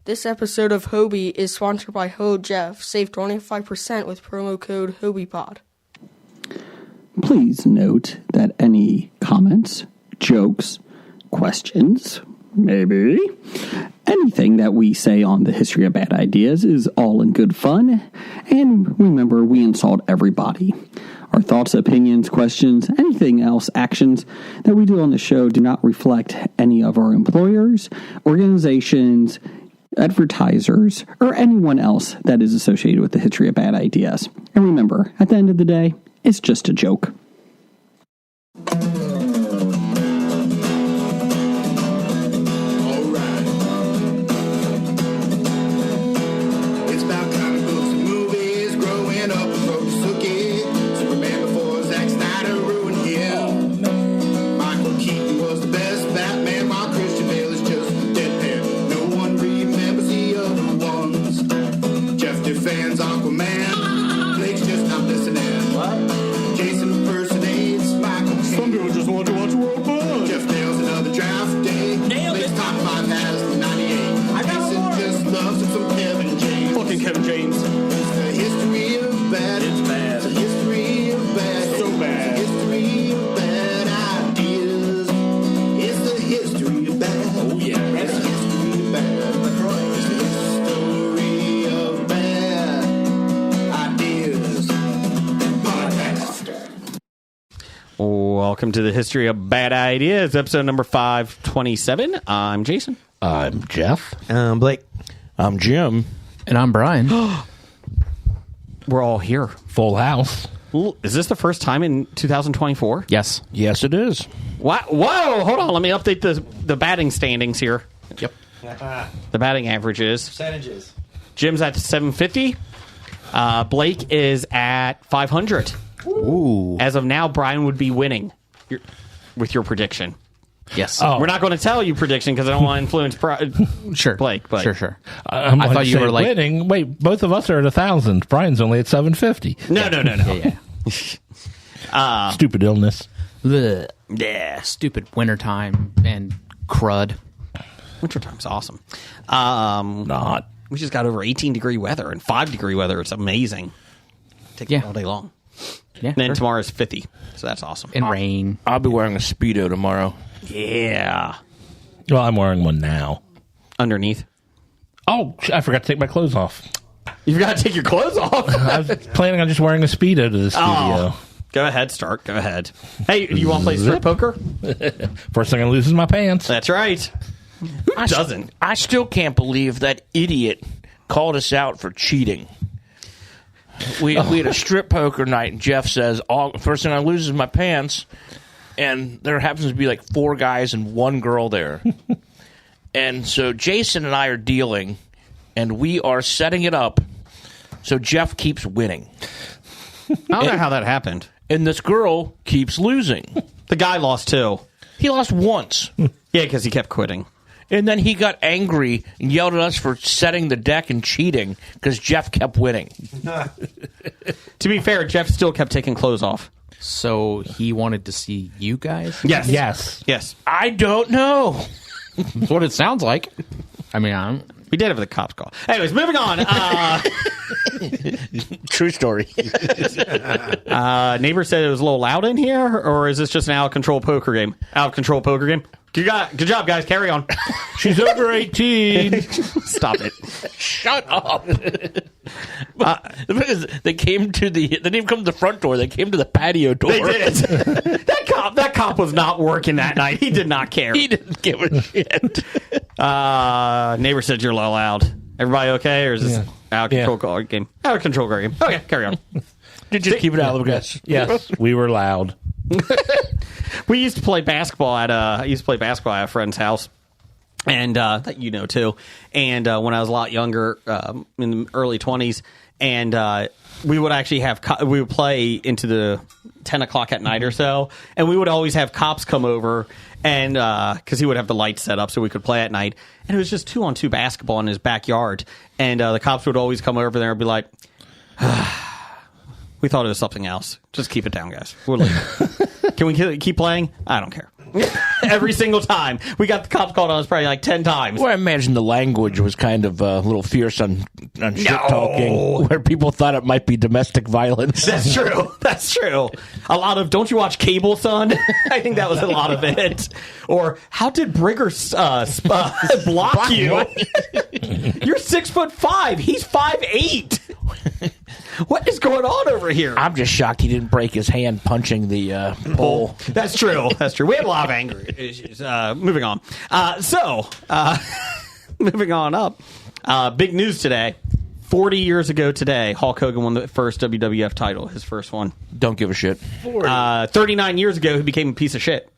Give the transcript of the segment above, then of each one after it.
This episode of Hobie is sponsored by Ho Jeff. Save 25% with promo code HobiePod. Please note that any comments, jokes, questions, maybe anything that we say on the History of Bad Ideas is all in good fun. And remember, we insult everybody. Our thoughts, opinions, questions, anything else, actions that we do on the show do not reflect any of our employers, organizations, advertisers, or anyone else that is associated with the History of Bad Ideas. And remember, at the end of the day, it's just a joke. Welcome to the History of Bad Ideas, episode number 527. I'm Jason. I'm Jeff. I'm Blake. I'm Jim. And I'm Brian. We're all here. Full house. Is this the first time in 2024? Yes. Yes, it is. What? Whoa, hold on. Let me update the batting standings here. Yep. The batting averages. Percentages. Jim's at 750. Blake is at 500. Ooh. As of now, Brian would be winning with your prediction. Yes. We're not going to tell you prediction because I don't want to influence Sure. Blake. But Sure. I thought you were like winning. Wait, both of us are at 1,000. Brian's only at 750. No. Yeah. Stupid illness. Blech. Yeah. Stupid wintertime and crud. Wintertime's awesome. Not. We just got over 18-degree weather and 5-degree weather. It's amazing. Take it all day long. Yeah. And then sure. tomorrow's 50, so that's awesome. And rain. I'll be wearing a Speedo tomorrow. Yeah. Well, I'm wearing one now. Underneath. Oh, I forgot to take my clothes off. You've got to take your clothes off. I was planning on just wearing a Speedo to the studio. Oh. Go ahead, start. Go ahead. Hey, do you want to play strip poker? First thing I lose is my pants. That's right. Who doesn't? I still can't believe that idiot called us out for cheating. We had a strip poker night, and Jeff says, first thing I lose is my pants, and there happens to be like 4 guys and 1 girl there. And so Jason and I are dealing, and we are setting it up so Jeff keeps winning. I don't know how that happened. And this girl keeps losing. The guy lost too. He lost once. Yeah, because he kept quitting. And then he got angry and yelled at us for setting the deck and cheating because Jeff kept winning. To be fair, Jeff still kept taking clothes off. So he wanted to see you guys? Yes. I don't know. That's what it sounds like. I mean, We did have the cops call. Anyways, moving on. True story. Neighbor said it was a little loud in here, or is this just an out-of-control poker game? Out-of-control poker game? Good job, guys. Carry on. She's over 18. Stop it. Shut up. They came to they didn't even come to the front door. They came to the patio door. They did. That cop was not working that night. He did not care. He didn't give a shit. Neighbor said you're a little loud. Everybody okay, or is this out-of-control game? Out-of-control game. Okay, carry on. Just keep it out of the guys. Yes, we were loud. We used to play basketball at a friend's house, and that you know too. And when I was a lot younger, in the early 20s, and we would actually have we would play into the 10 o'clock at night or so, and we would always have cops come over, and because he would have the lights set up so we could play at night, and it was just 2-on-2 basketball in his backyard, and the cops would always come over there and be like, we thought it was something else. Just keep it down, guys. We'll leave. Can we keep playing? I don't care. Every single time. We got the cops called on us probably like 10 times. Well, I imagine the language was kind of a little fierce on shit talking, where people thought it might be domestic violence. That's true. That's true. A lot of, don't you watch cable, son? I think that was a lot of it. Or, how did Brigger block you? You're 6'5". He's 5'8". What is going on over here? I'm just shocked he didn't break his hand punching the pole. That's true. That's true. We had a lot of anger issues. Moving on. Moving on up. Big news today. 40 years ago today, Hulk Hogan won the first WWF title, his first one. Don't give a shit. 39 years ago, he became a piece of shit.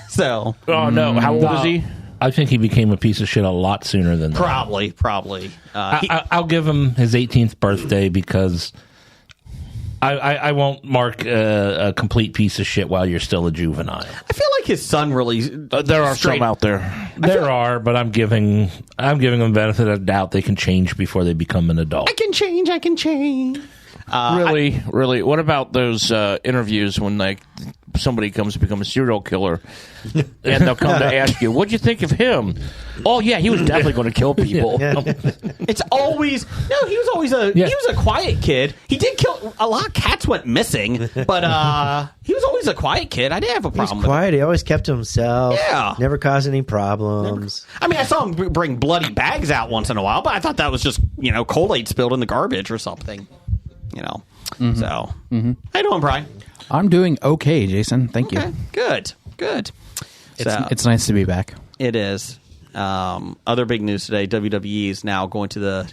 So. Oh, no. How old is he? I think he became a piece of shit a lot sooner than that. Probably. I'll give him his 18th birthday because I won't mark a complete piece of shit while you're still a juvenile. I feel like his son really. There are some out there. There are, but I'm giving them the benefit of the doubt. They can change before they become an adult. I can change. Really. What about those interviews when like somebody comes to become a serial killer, and they'll come to ask you, "What'd you think of him?" Oh yeah, he was definitely going to kill people. It's always he was always he was a quiet kid. He did kill a lot of cats went missing, but he was always a quiet kid. I didn't have a He was problem. quiet. He always kept to himself. Yeah. Never caused any problems. I mean, I saw him bring bloody bags out once in a while, but I thought that was just Kool-Aid spilled in the garbage or something. So how you doing, Brian? I'm doing okay, Jason. Thank you. Okay. Good. It's nice to be back. It is. Other big news today, WWE is now going to the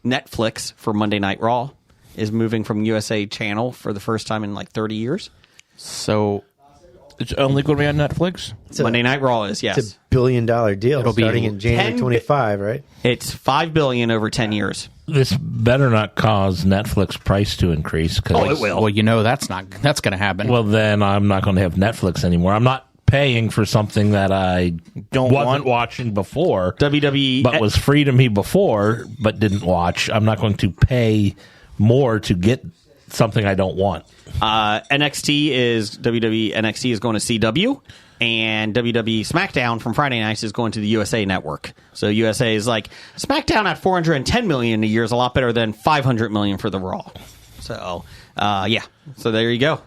Netflix for Monday Night Raw, is moving from USA Channel for the first time in like 30 years. So It's only going to be on Netflix? Monday Night Raw is, yes. It's $1 billion deal It'll be starting in January 25, right? It's $5 billion over 10 years. This better not cause Netflix price to increase. Oh, it will. Well, that's going to happen. Well, then I'm not going to have Netflix anymore. I'm not paying for something that I wasn't watching before. WWE, but was free to me before, but didn't watch. I'm not going to pay more to get something I don't want. WWE NXT is going to CW, and WWE SmackDown from Friday nights is going to the USA Network. So USA is like, SmackDown at $410 million a year is a lot better than $500 million for the Raw. So yeah, so there you go.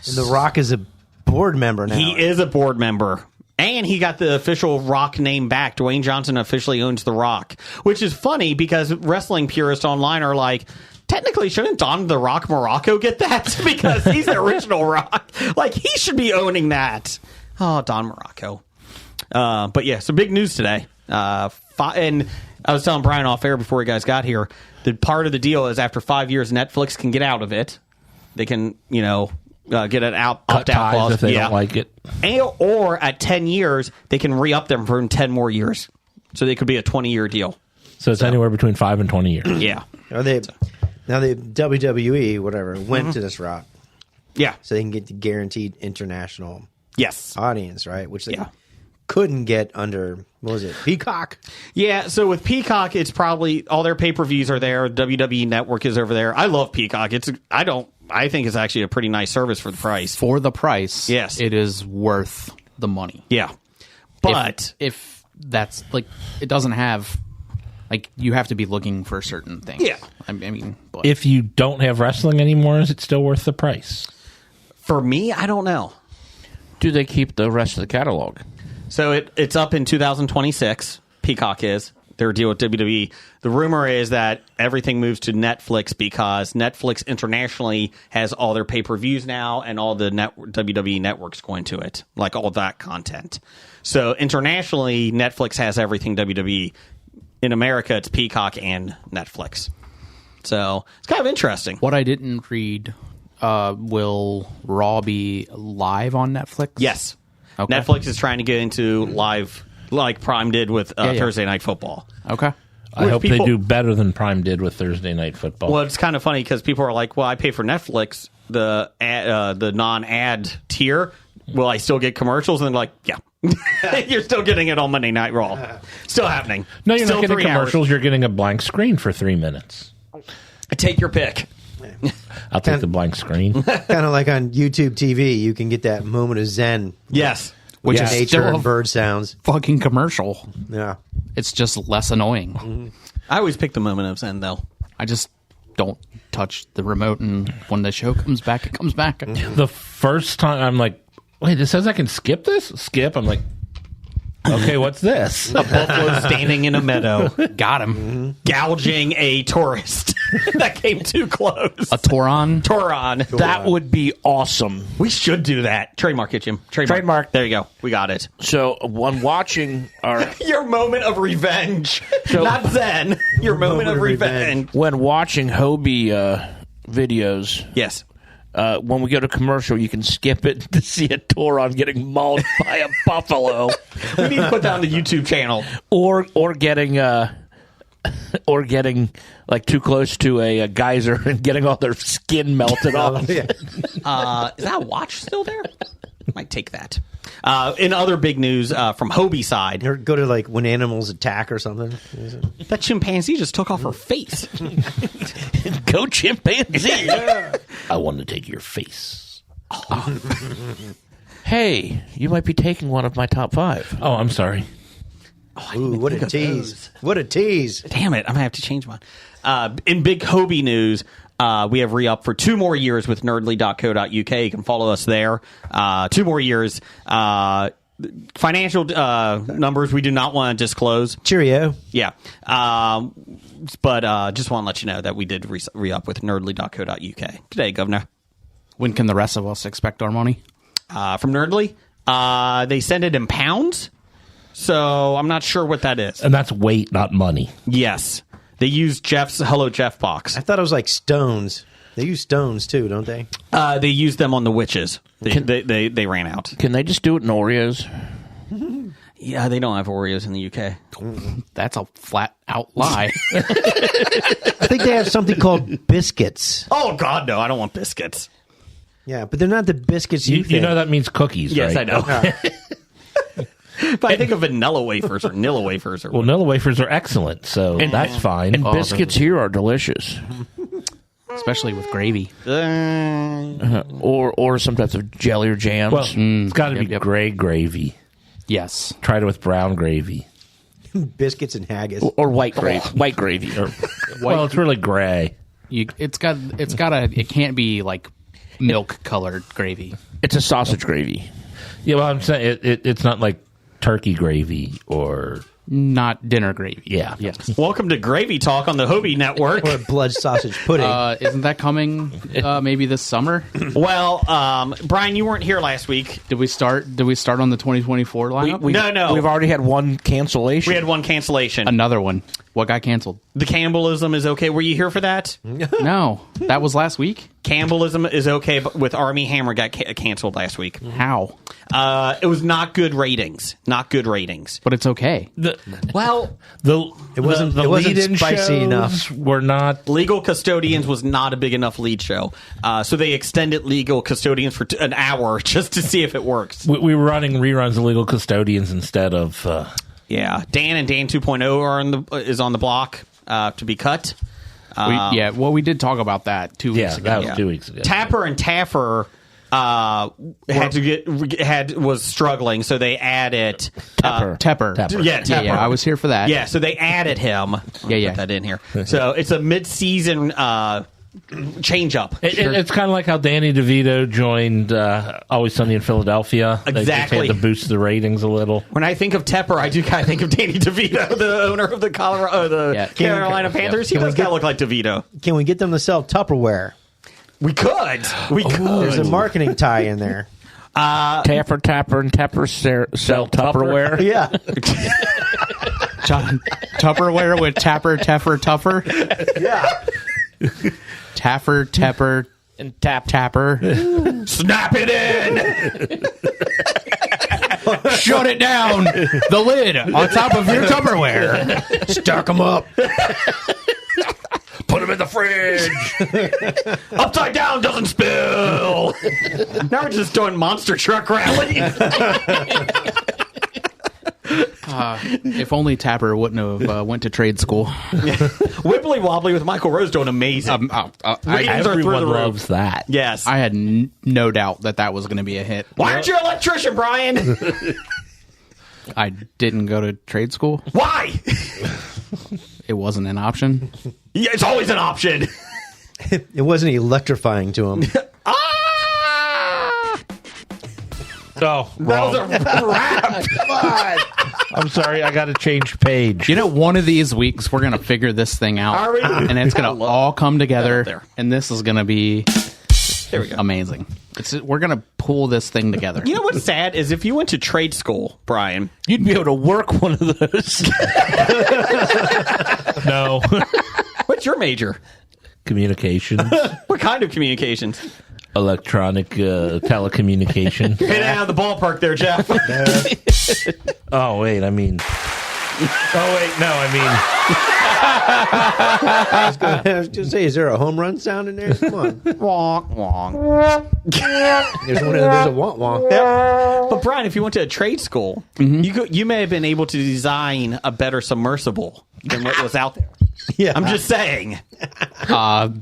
And The Rock is a board member now. He is a board member. And he got the official Rock name back. Dwayne Johnson officially owns The Rock, which is funny because wrestling purists online are like, technically, shouldn't Don The Rock Morocco get that? Because he's the original Rock. Like, he should be owning that. Oh, Don Morocco. But yeah, so big news today. And I was telling Brian off air before you guys got here, that part of the deal is after 5 years, Netflix can get out of it. They can, get an opt-out clause if they don't like it. Or at 10 years, they can re-up them for 10 more years. So they could be a 20-year deal. So it's anywhere between 5 and 20 years. Yeah. Now the WWE, whatever, went to this route. Yeah. So they can get the guaranteed international Yes. audience, right? Which they couldn't get under, what was it, Peacock? Yeah, so with Peacock, it's probably all their pay-per-views are there. WWE Network is over there. I love Peacock. I think it's actually a pretty nice service for the price. For the price, yes, it is worth the money. Yeah. But if that's like, it doesn't have, like, you have to be looking for certain things. Yeah. I mean, but If you don't have wrestling anymore, is it still worth the price? For me, I don't know. Do they keep the rest of the catalog? So it's up in 2026. Peacock is. Their deal with WWE. The rumor is that everything moves to Netflix because Netflix internationally has all their pay-per-views now and all the WWE networks going to it, like all that content. So internationally, Netflix has everything WWE. In America, it's Peacock and Netflix. So it's kind of interesting. what I didn't read, will Raw be live on Netflix? Yes. Okay. Netflix is trying to get into live like Prime did with Thursday Night Football. Okay. I hope they do better than Prime did with Thursday Night Football. Well, it's kind of funny because people are like, well, I pay for Netflix, the non-ad tier. Will I still get commercials? And they're like, yeah. You're still getting it on Monday Night Raw. Still happening. No, you're still not getting 3 hours. commercials. You're getting a blank screen for 3 minutes. Take your pick. I'll take the blank screen. Kind of like on YouTube TV, you can get that moment of zen. Yes. which Yeah. is Nature still and a bird sounds. fucking commercial. Yeah. It's just less annoying. I always pick the moment of zen, though. I just don't touch the remote, and when the show comes back, it comes back. The first time I'm like, wait, it says I can skip this? Skip. I'm like, okay, what's this? Buffalo standing in a meadow, Got him. gouging a tourist that came too close. A Toron. Toron. That would be awesome. We should do that. Trademark it, Jim. Trademark. There you go. We got it. So when watching our Your moment of revenge. Not zen. Your moment of revenge. when watching Hobie videos, Yes. when we go to commercial, you can skip it to see a Toron getting mauled by a buffalo, We need to put that on the YouTube channel. or getting like too close to a geyser and getting all their skin melted off. Yeah. Is that watch still there? Might take that. In other big news from Hobie side, Or go to like when animals attack or something. that chimpanzee just took off her face. Go chimpanzee! I want to take your face. Hey, you might be taking one of my top 5. Oh, I'm sorry. Ooh, what a tease. What a tease. Damn it, I'm gonna have to change mine. In big Hobie news, we have re-up for 2 more years with nerdly.co.uk. You can follow us there. 2 more years. Financial numbers we do not want to disclose. Cheerio. Yeah. But just want to let you know that we did re-up with nerdly.co.uk. Today, Governor. When can the rest of us expect our money? From Nerdly, they send it in pounds. So I'm not sure what that is. And that's weight, not money. Yes. They use Jeff's Hello Jeff box. I thought it was like stones. They use stones too, don't they? They used them on the witches. They ran out. Can they just do it in Oreos? Yeah, they don't have Oreos in the UK. That's a flat out lie. I think they have something called biscuits. Oh, God, no. I don't want biscuits. Yeah, but they're not the biscuits You think. know that means cookies, Yes, right? I know. But I think of vanilla wafers or Nilla wafers. Or Well, Nilla wafers are excellent, so that's fine. And biscuits here are delicious. Especially with gravy. Or some types of jelly or jams. Well, it's got to be yep. gray gravy. Yes. Try it with brown gravy. biscuits and haggis. or white gravy. White gravy. Well, it's really gray. It can't be like milk colored gravy. It's a sausage gravy. Yeah, well, I'm saying it's not like turkey gravy or Not dinner gravy. yeah. Yes. Welcome to Gravy Talk on the Hobie Network. Or blood sausage pudding. Isn't that coming maybe this summer? Well, Brian, you weren't here last week. Did we start on the 2024 lineup? No. We've already had one cancellation. We had one cancellation. Another one. What got canceled? The cannibalism is okay. Were you here for that? No. That was last week? Cannibalism is okay, but with Army Hammer got canceled last week. How? It was not good ratings. Not good ratings. But it's okay. Well, It wasn't lead-in spicy shows enough. Were not. Legal Custodians was not a big enough lead show. So they extended Legal Custodians for an hour just to see if it works. We were running reruns of Legal Custodians instead of. Yeah. Dan and Dan 2.0 is on the block to be cut. We did talk about that 2 weeks ago. that was 2 weeks ago. Tapper and Taffer was struggling, so they added Tepper. Yeah, Tepper. Yeah, I was here for that. Yeah, so they added him. Yeah. Put that in here. So it's a mid-season change up. It's kind of like how Danny DeVito joined Always Sunny in Philadelphia. They just Exactly. had to boost the ratings a little. When I think of Tepper, I do kind of think of Danny DeVito, the owner of the Carolina Panthers. He does kind of look like DeVito. Can we get them to sell Tupperware? We could. There's a marketing tie in there. Tapper, Tapper, and Tepper sell Tupperware. Yeah. Tupperware with Tapper, Teffer, Tuffer. Yeah. Taffer, Tepper, And Tapper. Snap it in. Shut it down. The lid on top of your Tupperware. Stack them up. Put them in the fridge. Upside down doesn't spill. Now we're just doing monster truck rallies. If only Tapper wouldn't have went to trade school. Wibbly Wobbly with Michael Rose doing amazing. Ratings are through Everyone the roof. loves that. Yes. I had no doubt that was going to be a hit. Why aren't you an electrician, Brian? I didn't go to trade school. Why? It wasn't an option. Yeah, it's always an option. It wasn't electrifying to him. Ah! Oh, That was wrong. a wrap. I'm sorry. I got to change page. You know, one of these weeks we're going to figure this thing out. Are we? And it's going to all come together. There. And this is going to be There we go. amazing. We're going to pull this thing together. You know what's sad is if you went to trade school, Brian. You'd be able to work one of those. No. What's your major? Communications. What kind of communications? Electronic telecommunication. You're hitting out of the ballpark there, Jeff. Oh, wait. I mean. Oh, wait. No, I mean. I was going to say, is there a home run sound in there? Come on. Wonk, wonk. There's a wonk wonk. But Brian, if you went to a trade school, you may have been able to design a better submersible than what was out there. Yeah. I'm just saying.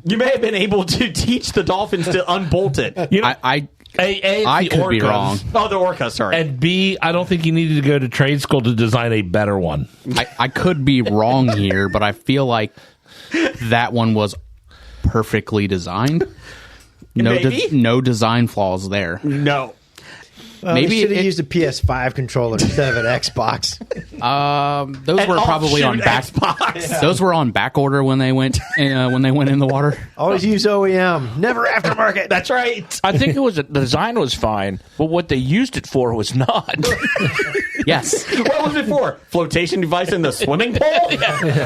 You may have been able to teach the dolphins to unbolt it. You know, I A, could be wrong. Oh, the orca, sorry. And B, I don't think you needed to go to trade school to design a better one. I could be wrong here, but I feel like that one was perfectly designed. Maybe? No design flaws there. No. Maybe Maybe should have it- used a PS5 controller instead of an Xbox. Those An were probably on offshoot back. Xbox. Those were on back order when they went in the water. Always use OEM, never aftermarket. That's right. I think the design was fine, but what they used it for was not. Yes. What was it for? Flotation device in the swimming pool?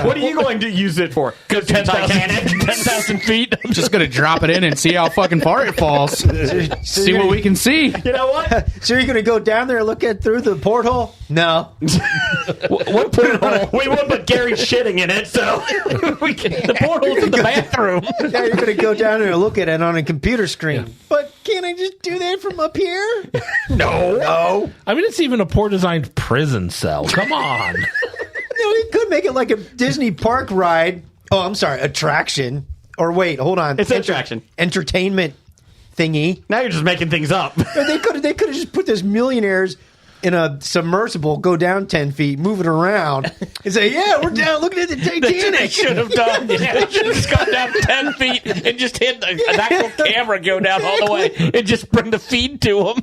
What are you going to use it for? Go to Titanic? 10,000 feet. I'm just gonna drop it in and see how fucking far it falls. See what we can see. You know what? So you're going to go down there and look at through the porthole? No. What porthole? We would put Gary shitting in it, so we can't. The porthole's in the bathroom. Now you're going to go down there and look at it on a computer screen. But can't I just do that from up here? No. I mean, it's even a poor designed prison cell. Come on. No, you could make it like a Disney park ride. Oh, I'm sorry, attraction. Or wait, hold on. It's an attraction. Entertainment thingy. Now you're just making things up. They could have just put this millionaires in a submersible, go down 10 feet, move it around, and say, yeah, we're down looking at the That's what they Titanic. should have done. They should have just gone down 10 feet and just hit an actual camera go down all the way and just bring the feed to them.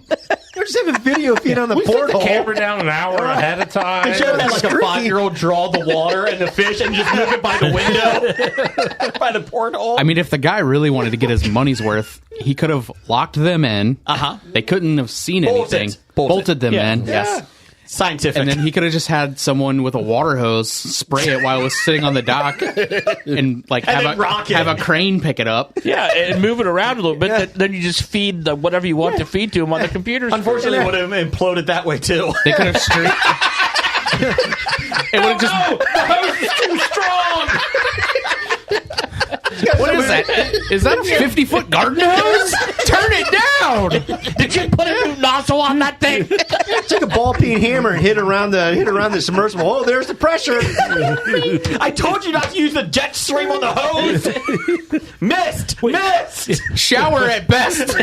Or just have a video feed on the We set the porthole. camera down an hour ahead of time. They should have had like a Streaky. 5-year-old draw the water and the fish and just move it by the window, by the porthole. I mean, if the guy really wanted to get his money's worth, he could have locked them in. Uh-huh. They couldn't have seen Bolted. anything. Bolted. Bolted them Yeah. in. Yes. Scientific. And then he could have just had someone with a water hose spray it while it was sitting on the dock, and like And then rock it. have a crane pick it up. Yeah, and move it around a little bit. Then you just feed whatever you want to feed to them on the computer. Unfortunately, it would have imploded that way too. They could have streamed. It would have just. The hose is too strong. What is that? Is that a 50-foot garden hose? Turn it down. Did you put a new nozzle on that thing? Take a ball peen hammer and hit around the submersible. Oh, there's the pressure. I told you not to use the jet stream on the hose. Missed. Shower at best.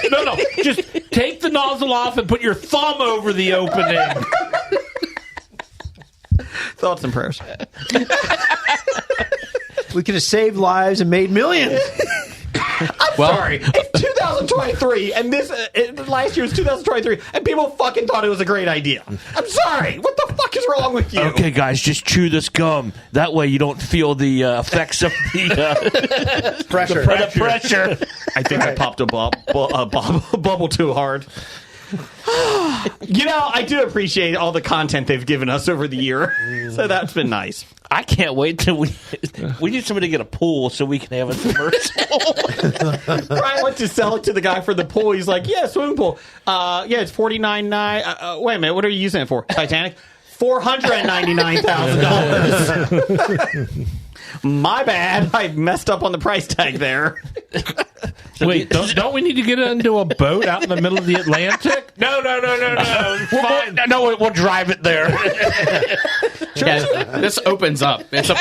No. Just take the nozzle off and put your thumb over the opening. Thoughts and prayers. We could have saved lives and made millions. Sorry, it's 2023, and this last year was 2023, and people fucking thought it was a great idea. I'm sorry. What the fuck is wrong with you? Okay, guys, just chew this gum. That way you don't feel the effects of the Pressure. pressure. I think I popped a bubble too hard. You know, I do appreciate all the content they've given us over the year, so that's been nice. I can't wait till we need somebody to get a pool so we can have a submersible. Brian went to sell it to the guy for the pool. He's like, yeah, swimming pool. Yeah, it's $49,900. Wait a minute, what are you using it for? Titanic? $499,000. My bad. I messed up on the price tag there. Wait, don't we need to get into a boat out in the middle of the Atlantic? No. Fine. No, we'll drive it there. Yeah, this opens up. It's a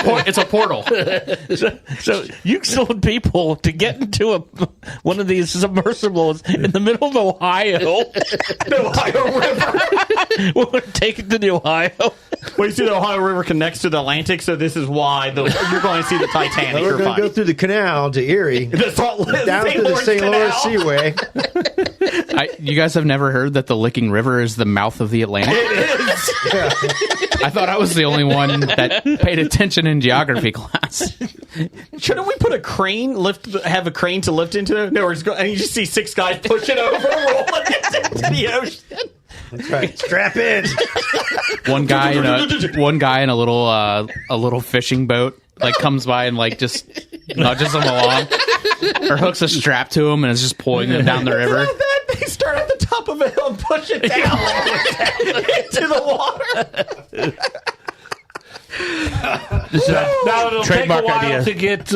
portal. So you sold people to get into one of these submersibles in the middle of Ohio. The Ohio River. We're going to take it to the Ohio. Well, you see the Ohio River connects to the Atlantic, so this is why you're going to see the Titanic. We're going to go through the canal to Erie, down to the St. Lawrence Seaway. You guys have never heard that the Licking River is the mouth of the Atlantic? It is. I thought I was the only one that paid attention in geography class. Shouldn't we put have a crane to lift into it? No, and you just see 6 guys pushing over, rolling into the ocean. That's right. Strap in. One guy in a little fishing boat comes by and just nudges him along, or hooks a strap to him and is just pulling him down the river. They start at the top of a hill and push it down into the water. Now it'll Trademark take a while idea. to get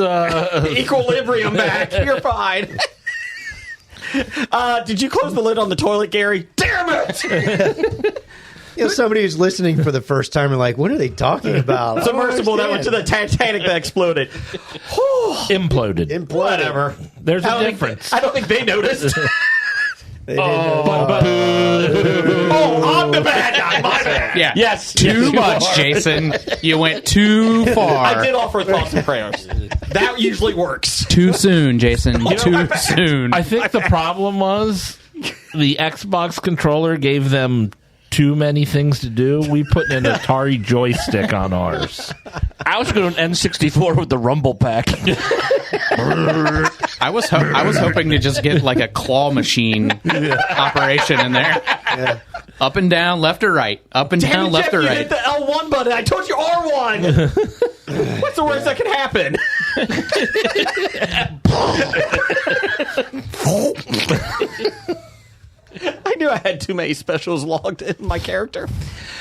Equilibrium back. You're fine. Did you close the lid on the toilet, Gary? Damn it! Somebody who's listening for the first time and like, what are they talking about? Submersible that went to the Titanic that exploded. imploded. Whatever. There's a difference. I don't think they noticed. They didn't know. I'm the bad guy. My bad. Yeah. Yes. Too much, Jason. You went too far. I did offer thoughts and prayers. That usually works. Too soon, Jason. Too soon. I think the problem was the Xbox controller gave them too many things to do. We put an Atari joystick on ours. I was going to N64 with the Rumble Pack. I was hoping to just get a claw machine operation in there. Yeah. Up and down, left or right. Up and down, left or You right. hit the L1 button. I told you R1. What's the worst that can happen? I knew I had too many specials logged in my character.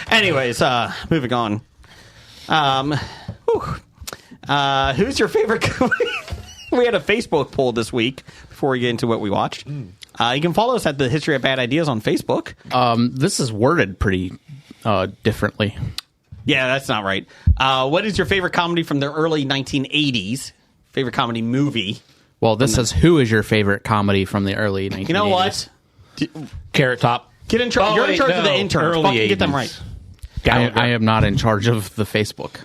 Anyways, moving on. Who's your favorite? We had a Facebook poll this week before we get into what we watched. You can follow us at the History of Bad Ideas on Facebook. This is worded pretty differently. Yeah, that's not right. What is your favorite comedy from the early 1980s? Favorite comedy movie? Well, this says, who is your favorite comedy from the early 1980s? You know what? Carrot Top. Get in charge. You're in charge of the interns. Fucking get them right. I am not in charge of the Facebook.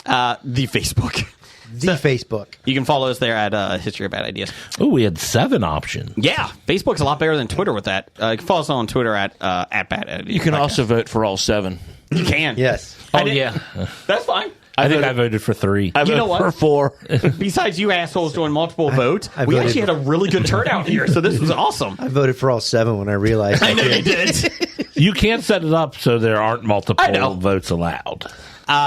The Facebook. The Facebook. You can follow us there at History of Bad Ideas. Oh, we had 7 options. Yeah, Facebook's a lot better than Twitter with that. You can follow us on Twitter at Bad Ideas. You can also vote for all 7. You can. Yes. Oh, yeah. That's fine. I think I voted for 3. I You know voted what? for 4. Besides you assholes doing multiple votes, I we voted actually had a really good turnout here, so this was awesome. I voted for all 7 when I realized I know you did. You can't set it up so there aren't I know. multiple votes allowed.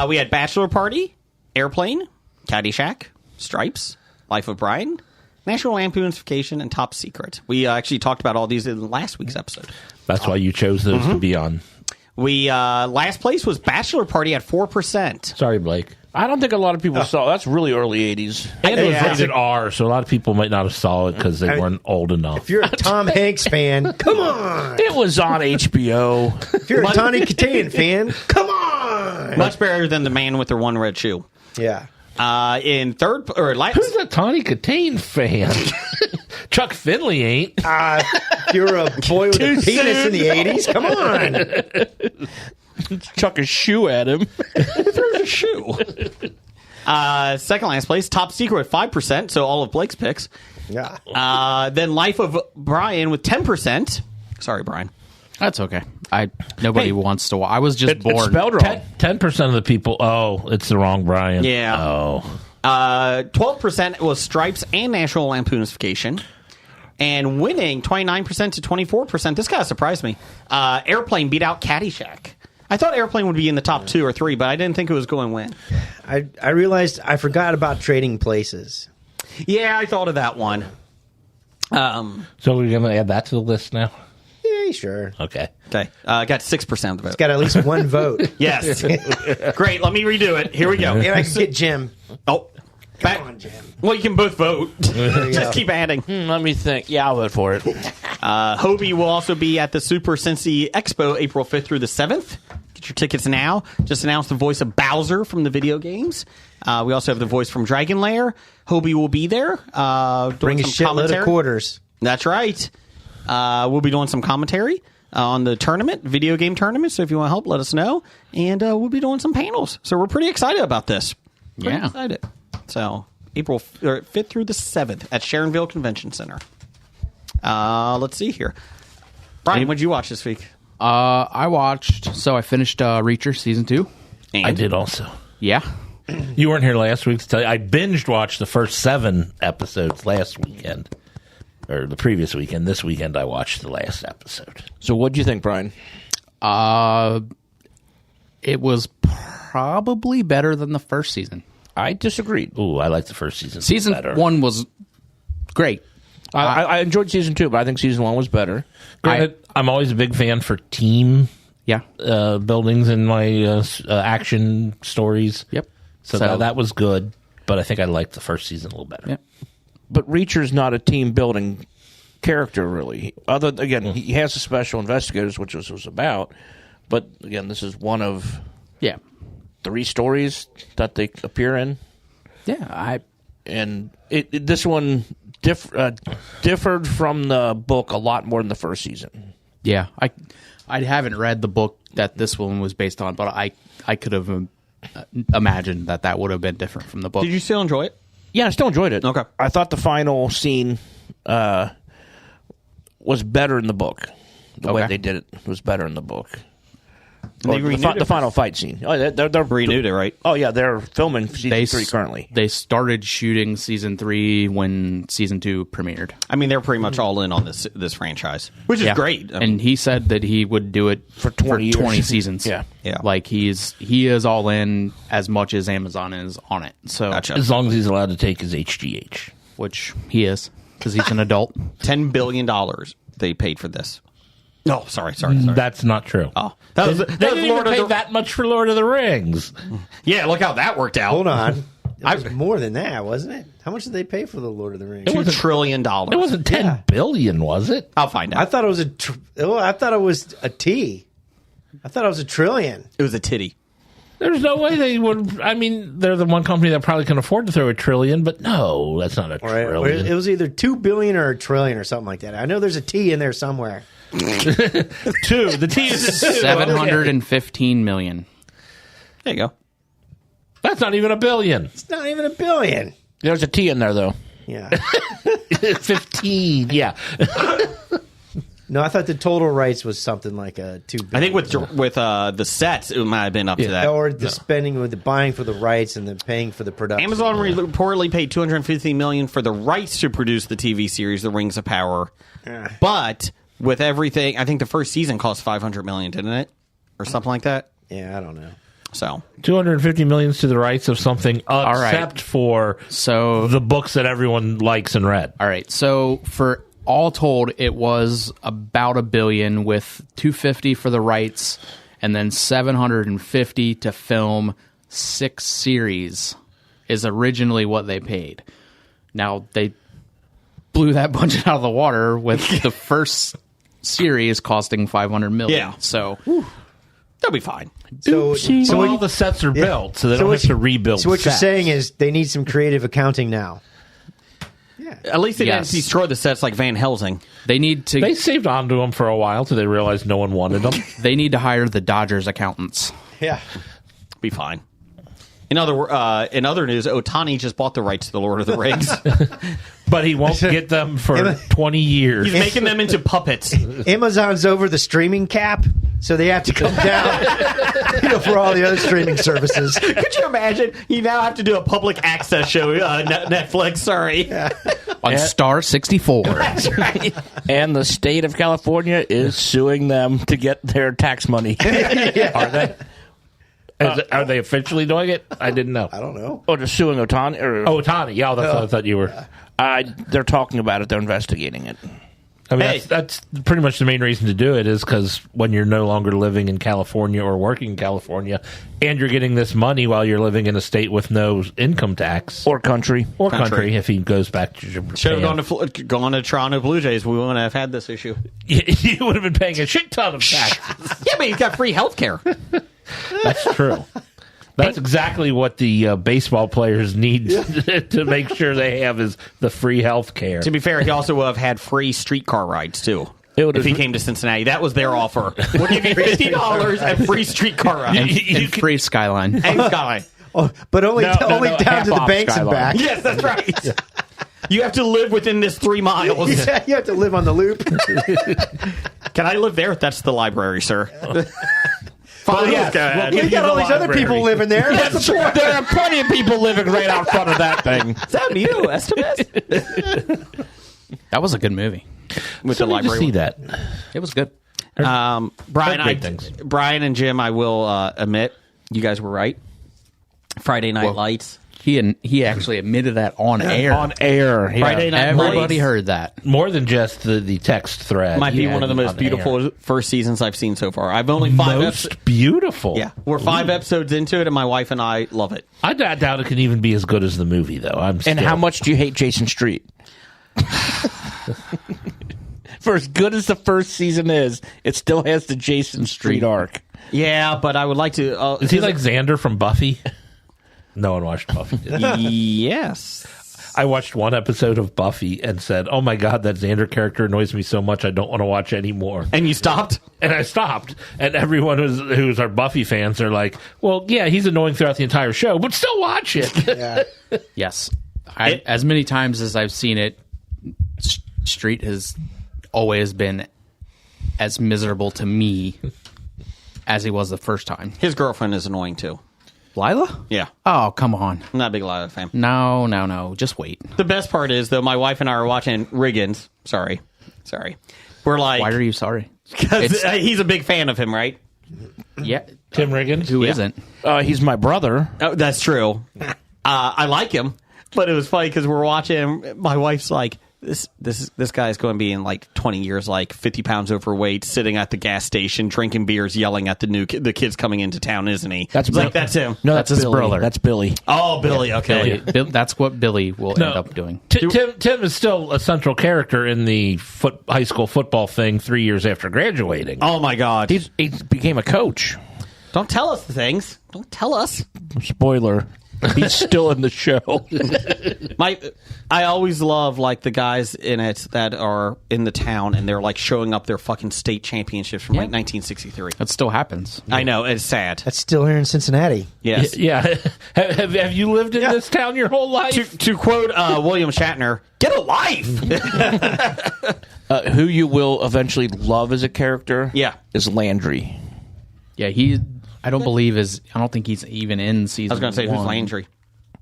We had Bachelor Party, Airplane, Caddyshack, Stripes, Life of Brian, National Lampoon's Vacation, and Top Secret. We actually talked about all these in last week's episode. That's why you chose those to be on. We last place was Bachelor Party at 4%. Sorry, Blake. I don't think a lot of people saw. That's really early 80s. And it was Yeah. rated R, so a lot of people might not have saw it because they weren't old enough. if you're a Tom Hanks fan, come on. It was on HBO. If you're a Tawny Kitaen fan, come on. Much better than the man with the one red shoe. Yeah. In third or last, Who's a Tawny Kitaen fan? Chuck Finley ain't. If you're a boy with a penis in the 80s, come on. Chuck a shoe at him. there's a shoe. Second last place, Top Secret with 5%, so all of Blake's picks. Yeah. Then Life of Brian with 10%. Sorry, Brian. That's okay. Nobody wants to watch. I was just It's bored. spelled wrong. 10% of the people. Oh, it's the wrong Brian. Yeah. Oh. 12% was Stripes and National Lampoon's Vacation. And winning 29% to 24%. This kind of surprised me. Airplane beat out Caddyshack. I thought Airplane would be in the top 2 or 3, but I didn't think it was going to win. I realized I forgot about Trading Places. Yeah, I thought of that one. So we're going to add that to the list now? Yeah, sure. Okay. Okay, got 6% of the vote. Got at least one vote. Yes. Great, let me redo it. Here we go. Yeah, I can get Jim. Oh. Come on, Jim. Well, you can both vote. Just keep adding. Let me think. Yeah, I'll vote for it. Hobie will also be at the Super Cincy Expo April 5th through the 7th. Get your tickets now. Just announced the voice of Bowser from the video games. We also have the voice from Dragon Lair. Hobie will be there. Bring a shitload of quarters. That's right. We'll be doing some commentary on the tournament, video game tournament. So if you want to help, let us know. And we'll be doing some panels. So we're pretty excited about this. Pretty excited. So April 5th through the 7th at Sharonville Convention Center. Let's see here. Brian, what did you watch this week? I finished Reacher season 2. And I did also. Yeah. You weren't here last week to tell you. I binged watched the first 7 episodes last weekend. Or the previous weekend. This weekend I watched the last episode. So what'd you think, Brian? It was probably better than the first season. I disagreed. Ooh, I like the first season. Season better. 1 was great. I enjoyed season 2, but I think season 1 was better. Granted, I'm always a big fan for team Yeah. buildings in my action stories. Yep. So that was good, but I think I liked the first season a little better. Yep. But Reacher's not a team building character, really. Again, he has the special investigators, which this was about. But again, this is one of 3 stories that they appear in. Yeah. And this one differed from the book a lot more than the first season. Yeah. I haven't read the book that this one was based on, but I could have imagined that would have been different from the book. did you still enjoy it? Yeah, I still enjoyed it. Okay. I thought the final scene was better in the book. The way they did it was better in the book. They Or renewed the final fight scene. Oh, they're Renewed it, right? Oh yeah, they're filming season 3 currently. They started shooting season 3 when season 2 premiered. I mean, they're pretty much all in on this franchise, which is great. I mean, And he said that he would do it For 20 years. seasons. Yeah. Like he is all in as much as Amazon is on it. So Gotcha. As long as he's allowed to take his HGH. which he is because he's an adult. $10 billion they paid for this. No, sorry. That's not true. Oh, that was They didn't even pay that much for Lord of the Rings. Yeah, look how that worked out. Hold on. It was more than that, wasn't it? How much did they pay for the Lord of the Rings? $2 trillion. It wasn't $10 billion, was it? I'll find out. I thought it was I thought it was a T. I thought it was a trillion. It was a titty. There's no way they would. I mean, they're the one company that probably can afford to throw $1 trillion, but no, that's not a Right? trillion. It was either 2 billion or a trillion or something like that. I know there's a T in there somewhere. 2. The T is a 2. 715 million. There you go. That's not even $1 billion. It's not even a billion. There's a T in there though. Yeah. 15. Yeah. No, I thought the total rights was something like a 2 billion. I think with the sets, it might have been up to that. Or the spending with the buying for the rights and the paying for the production. Amazon reportedly paid $250 million for the rights to produce the TV series, The Rings of Power. But with everything, I think the first season cost $500 million, didn't it, or something like that? Yeah, I don't know. So $250 million to the rights of something, except for the books that everyone likes and read. All right. So for all told, it was about $1 billion with $250 for the rights and then $750 to film 6 series is originally what they paid. Now they blew that budget out of the water with the first series costing $500 million. Yeah. So they'll be fine. So all the sets are built, so they don't have to rebuild. So what you're sets. saying is they need some creative accounting now. At least they Yes. didn't destroy the sets like Van Helsing. they need to They saved onto them for a while till they realized no one wanted them. they need to hire the Dodgers accountants. Yeah. Be fine. In other news, Otani just bought the rights to the Lord of the Rings. But he won't get them for 20 years. He's making them into puppets. Amazon's over the streaming cap, so they have to come down for all the other streaming services. Could you imagine? You now have to do a public access show, Netflix. Sorry. On Star 64. And the state of California is suing them to get their tax money. Are they? Are they officially doing it? I didn't know. I don't know. Or they're suing Otani. Or, Oh, Otani. Yeah, that's what I thought you were. they're talking about it. They're investigating it. I mean, Hey. that's pretty much the main reason to do it is because when you're no longer living in California or working in California, and you're getting this money while you're living in a state with no income tax Or country. country, if he goes back to Japan, Should have gone to Toronto Blue Jays. We wouldn't have had this issue. you would have been paying a shit ton of taxes. Yeah, but he's got free health care. That's true. That's exactly what the baseball players need to make sure they have is the free health care. To be fair, he also would have had free streetcar rides, too. would've- If he came to Cincinnati. That was their offer. We'll give you $50 and free streetcar rides. And free Skyline. And Skyline. Oh, but only No, only no, down half to the off banks and Skyline. back. Yes, that's right. You have to live within this 3 miles. Yeah, you have to live on the loop. Can I live there? That's the library, sir. Fine, yes. go ahead. You got all these other people living there. That's the point. There are plenty of people living right out front of that thing. Is that Emilio Estevez? That was a good movie. With So the need to library. see that. It was good. Brian, Great things. Brian and Jim, I will admit, you guys were right. Friday Night Lights. He actually admitted that on air. On air. Yeah. Friday Night Everybody Lights heard that. More than just the text thread. might be Yeah, one of the most on beautiful air. first seasons I've seen so far. I've only 5 Most episodes. beautiful. Yeah, we're 5 episodes into it, and my wife and I love it. I doubt it can even be as good as the movie, though. And how much do you hate Jason Street? For as good as the first season is, it still has the Jason Street arc. Yeah, but I would like to. Is he like Xander from Buffy? No one watched Buffy. Did they? Yes. I watched one episode of Buffy and said, "Oh my god, that Xander character annoys me so much. I don't want to watch anymore." And you stopped? And I stopped. And everyone who's our Buffy fans are like, "Well, yeah, he's annoying throughout the entire show, but still watch it." Yes. As many times as I've seen it, Street has always been as miserable to me as he was the first time. His girlfriend is annoying too. Lila? Yeah, Oh, come on. I'm not a big Lila fan. No. Just wait. The best part is though, my wife and I are watching Riggins. Sorry. We're like, Why are you sorry? because he's a big fan of him, right? Yeah. Tim Riggins. Who not He's my brother. Oh, that's true. I like him, but it was funny because we're watching. My wife's like, this guy's going to be in like 20 years, like 50 pounds overweight, sitting at the gas station, drinking beers, yelling at the kids coming into town, isn't he? That's It's like that's him. No, That's that's his Billy. brother. That's Billy. Oh, Billy. Okay. That's what Billy will end up doing. Tim is still a central character in the high school football thing 3 years after graduating. Oh my God. He became a coach. Don't tell us the things. Don't tell us. Spoiler. He's still in the show. I always love like the guys in it that are in the town and they're like showing up their fucking state championships from like 1963. That still happens. I know, it's sad. That's still here in Cincinnati. Yes. Yeah. have you lived in this town your whole life? To quote William Shatner, get a life. Who you will eventually love as a character is Landry. Yeah, I don't think he's even in season I was going to say, who's one. Landry?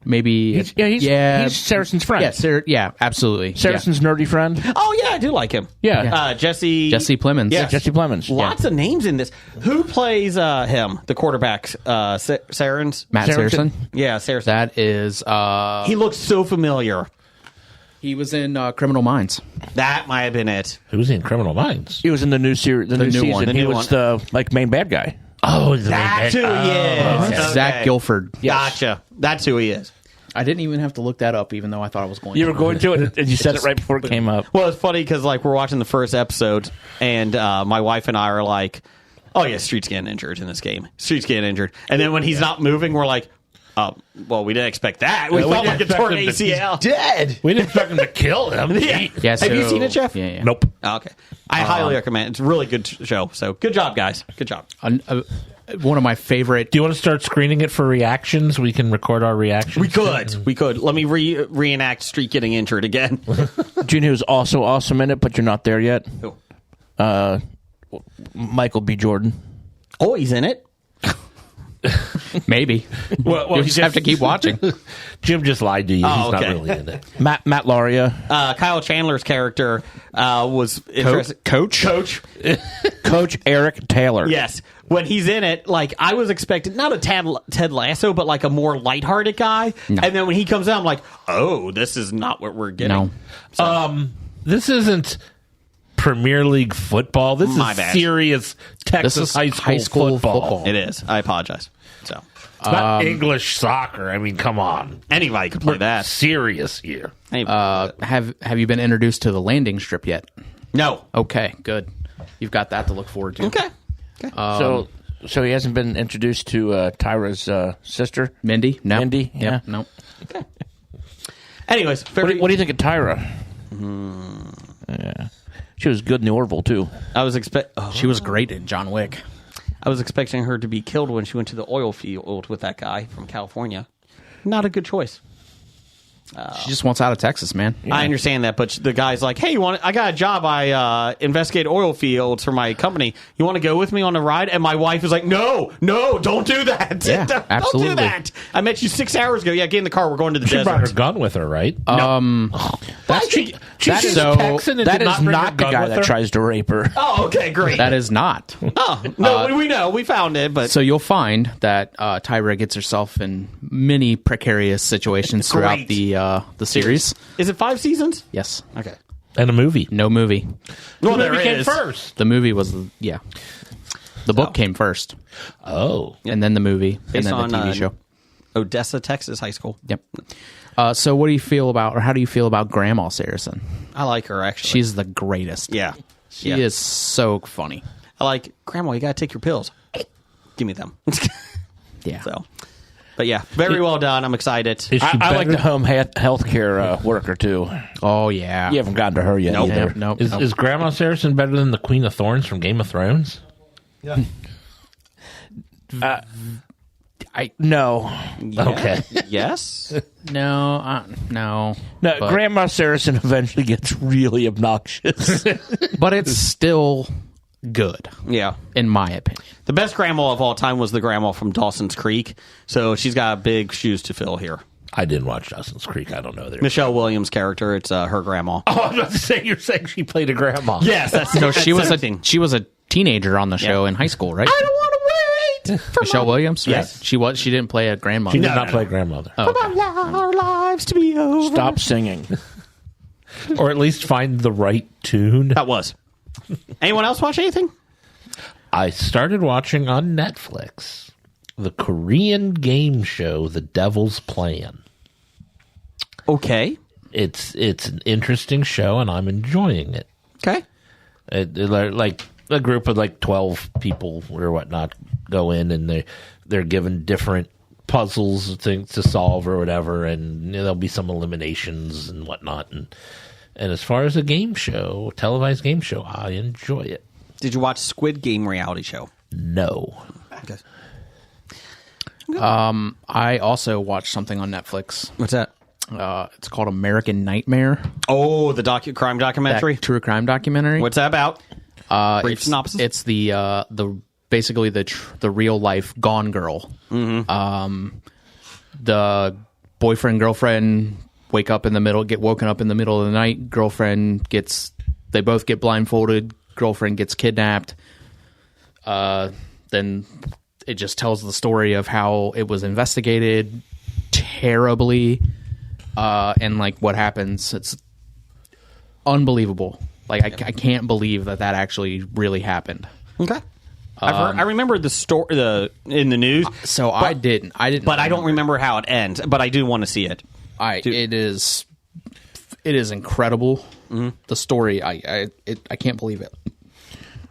Maybe. He's Saracen's friend. Yeah, absolutely. Saracen's nerdy friend. Oh, yeah, I do like him. Yeah. Jesse Plemons. Yeah, Jesse Plemons. Lots of names in this. Who plays him, the quarterback? Saracens? Matt Saracen. Yeah, Saracen. That is. He looks so familiar. He was in Criminal Minds. That might have been it. Who's in Criminal Minds? He was in the new series, the new new season. one. He was the main bad guy. Oh, the That's who he is. Okay. Zach Gilford. Gotcha. That's who he is. I didn't even have to look that up, even though I thought I was going to. You were going to it, and you said it right before it came up. Well, it's funny because like we're watching the first episode, and my wife and I are like, "Oh yeah, Street's getting injured in this game. Street's getting injured." And then when he's not moving, we're like, "Well, we didn't expect that. We thought like a torn ACL." Dead. We didn't expect him to kill him. Yeah. Yeah, Have you so- seen it, Jeff? Yeah. Nope. Oh, okay. I highly recommend. It's a really good show. So good job, guys. Good job. One of my favorite. Do you want to start screening it for reactions? We can record our reactions. We could. Let me reenact Street getting injured again. Do you know who's also awesome in it, but you're not there yet? Who? Michael B. Jordan. Oh, he's in it. Maybe. Well, You just have to keep watching. Jim just lied to you. Oh, He's okay. not really in it. Matt Lauria. Kyle Chandler's character was interesting. Coach. Coach Eric Taylor. Yes. When he's in it, like I was expecting not a Ted Lasso, but like a more lighthearted guy. No. And then when he comes out, I'm like, oh, this is not what we're getting. No. This isn't Premier League football. This My is bad. serious Texas This is high school football. It is. I apologize. So It's not English soccer. I mean, come on. anybody could play that. Serious here. Anybody. Have you been introduced to the landing strip yet? No. Okay, good. You've got that to look forward to. Okay. So he hasn't been introduced to Tyra's sister, Mindy? No. Mindy? Yep. Yeah. No. Anyways, What do you think of Tyra? Yeah. She was good in the Orville too. I was She was great in John Wick. I was expecting her to be killed when she went to the oil field with that guy from California. Not a good choice. She just wants out of Texas, man. I understand that, but the guy's like, "Hey, I got a job. I investigate oil fields for my company. You want to go with me on a ride?" And my wife is like, "No, don't do that. Yeah, Don't absolutely. do that. I met you 6 hours ago. Yeah, get in the car. We're going to the She brought her desert." gun with her, right? That's She's that is Texan and That did is bring her not the gun guy with that her? tries to rape her. Oh, okay, great. that is not. Oh, no, we know. We found it, but So you'll find that Tyra gets herself in many precarious situations throughout Great. the series. is it 5 seasons? Yes. Okay. And a movie. No movie. Well, The there movie came is. first. The movie was the book came first, Oh. and then the movie, Based and then the on, TV show. Odessa, Texas high school. Yep. So what do you feel about, or how do you feel about Grandma Saracen? I like her, actually. She's the greatest. Yeah. She Yeah. is so funny. I like, Grandma, you got to take your pills. Give me them. Yeah. So, but yeah, very well done. I'm excited. Is she I like better- the home health care worker too. Oh yeah. You haven't gotten to her yet Nope. either. Nope. Is Grandma Saracen better than the Queen of Thorns from Game of Thrones? No. Okay. Yes. No. No. No, But- Grandma Saracen eventually gets really obnoxious. But it's still good, Yeah. in my opinion. The best grandma of all time was the grandma from Dawson's Creek. So she's got big shoes to fill here. I didn't watch Dawson's Creek. I don't know. There. Michelle Williams' character, it's her grandma. Oh, I was about to say, you're saying she played a grandma. Yes, that's No, she was everything. she was a teenager on the show in high school, right? I don't want to wait for Michelle Williams. Right? Yes. She didn't play a grandmother. She did not play grandmother. our lives to be over. Stop singing. Or at least find the right tune. That was. Anyone else watch anything? I started watching on Netflix the Korean game show The Devil's Plan. Okay. It's an interesting show, and I'm enjoying it. Okay. Like a group of like 12 people or whatnot go in, and they're given different puzzles, things to solve or whatever, and there'll be some eliminations and whatnot. And as far as a game show, televised game show, I enjoy it. Did you watch Squid Game reality show? No. Okay. I also watched something on Netflix. What's that? It's called American Nightmare. Oh, the crime documentary. That true crime documentary. What's that about? Brief it's, synopsis. It's the basically the real life Gone Girl. Mm-hmm. The boyfriend girlfriend get woken up in the middle of the night. They both get blindfolded. Girlfriend gets kidnapped. Then it just tells the story of how it was investigated terribly, and like what happens. It's unbelievable. Like I can't believe that actually really happened. Okay. I remember the story in the news. So I didn't. But I don't remember how it ends. But I do want to see it. It is incredible. Mm-hmm. The story. I can't believe it.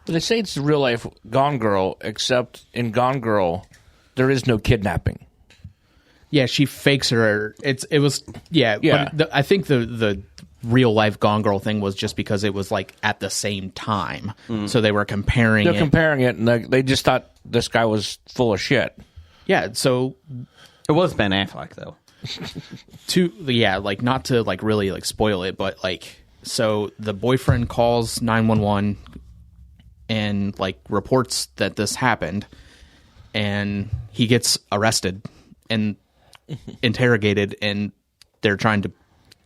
But they say it's the real life Gone Girl, except in Gone Girl, there is no kidnapping. Yeah, she fakes her. It was. Yeah. But I think the real life Gone Girl thing was just because it was like at the same time, so they were comparing. They're it. comparing it, and they just thought this guy was full of shit. Yeah. So It was Ben Affleck though. like not to like really like spoil it, but like so the boyfriend calls 911 and like reports that this happened, and he gets arrested and interrogated, and they're trying to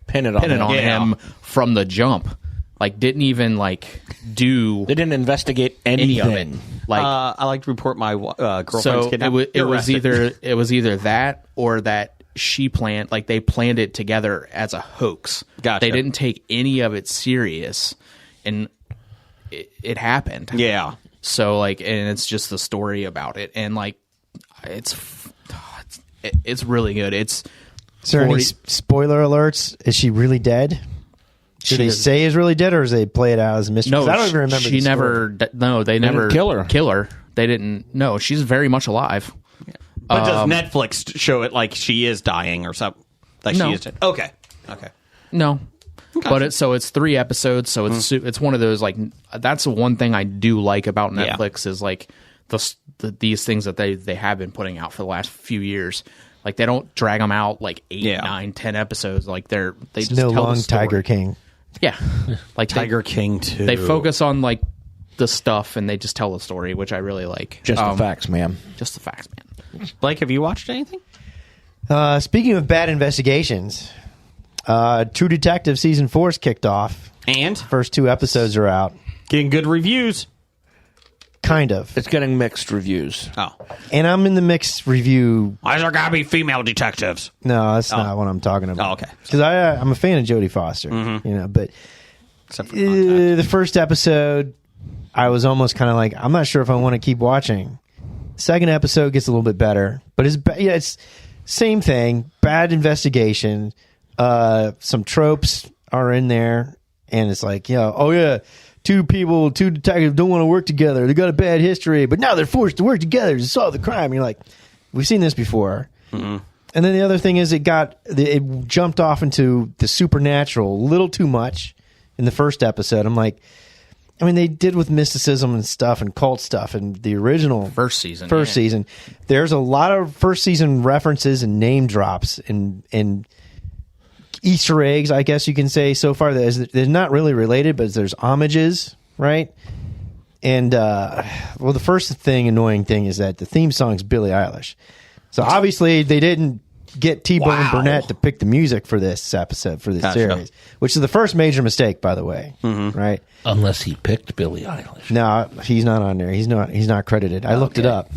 Pin it on him from the jump. Like didn't even like do They didn't investigate any of it. anything. Like I like to report my girlfriend's so kidnapped. it was either that or that they planned it together as a hoax. Gotcha. They didn't take any of it serious, and it happened. Yeah. So like, and it's just the story about it, and like, it's really good. It's Is there any 40 spoiler alerts? Is she really dead? Do they say is really dead, or does they play it out as a mystery? 'Cause I don't even remember. She the story. never. No, they never didn't kill her. They didn't. No, she's very much alive. But does Netflix show it like she is dying or something? Like No. she is dead? Okay. No. But it's 3 episodes, so Mm. it's one of those like that's the one thing I do like about Yeah. Netflix is like these things that they have been putting out for the last few years. Like they don't drag them out like 8, Yeah. 9, 10 episodes. Like they just No tell long the story. Tiger King. Yeah, like Tiger King 2. They focus on like the stuff and they just tell the story, which I really like. Just the facts, ma'am. Just the facts, man. Blake, have you watched anything? Speaking of bad investigations, True Detective season 4's kicked off. And First 2 episodes are out. getting good reviews. Kind of. It's getting mixed reviews. Oh. And I'm in the mixed review. Why is there gotta be female detectives? No, that's not what I'm talking about. Oh, okay. Because I'm a fan of Jodie Foster, but Except for Contact. the first episode, I was almost kind of like, I'm not sure if I want to keep watching. Second episode gets a little bit better, but it's same thing. Bad investigation. Some tropes are in there, and it's like, oh yeah, 2 detectives don't want to work together. They got a bad history, but now they're forced to work together to solve the crime. And you're like, we've seen this before. And then the other thing is it jumped off into the supernatural a little too much in the first episode. I'm like, I mean, they did with mysticism and stuff and cult stuff and the original First season. season. There's a lot of first season references and name drops and Easter eggs, I guess you can say so far. They're not really related, but there's homages, right? And the first annoying thing is that the theme song's Billie Eilish. So obviously they didn't get T-Bone and Burnett to pick the music for this episode, for this series, which is the first major mistake, by the way, right? Unless he picked Billie Eilish. No, he's not on there. He's not credited. I looked it up,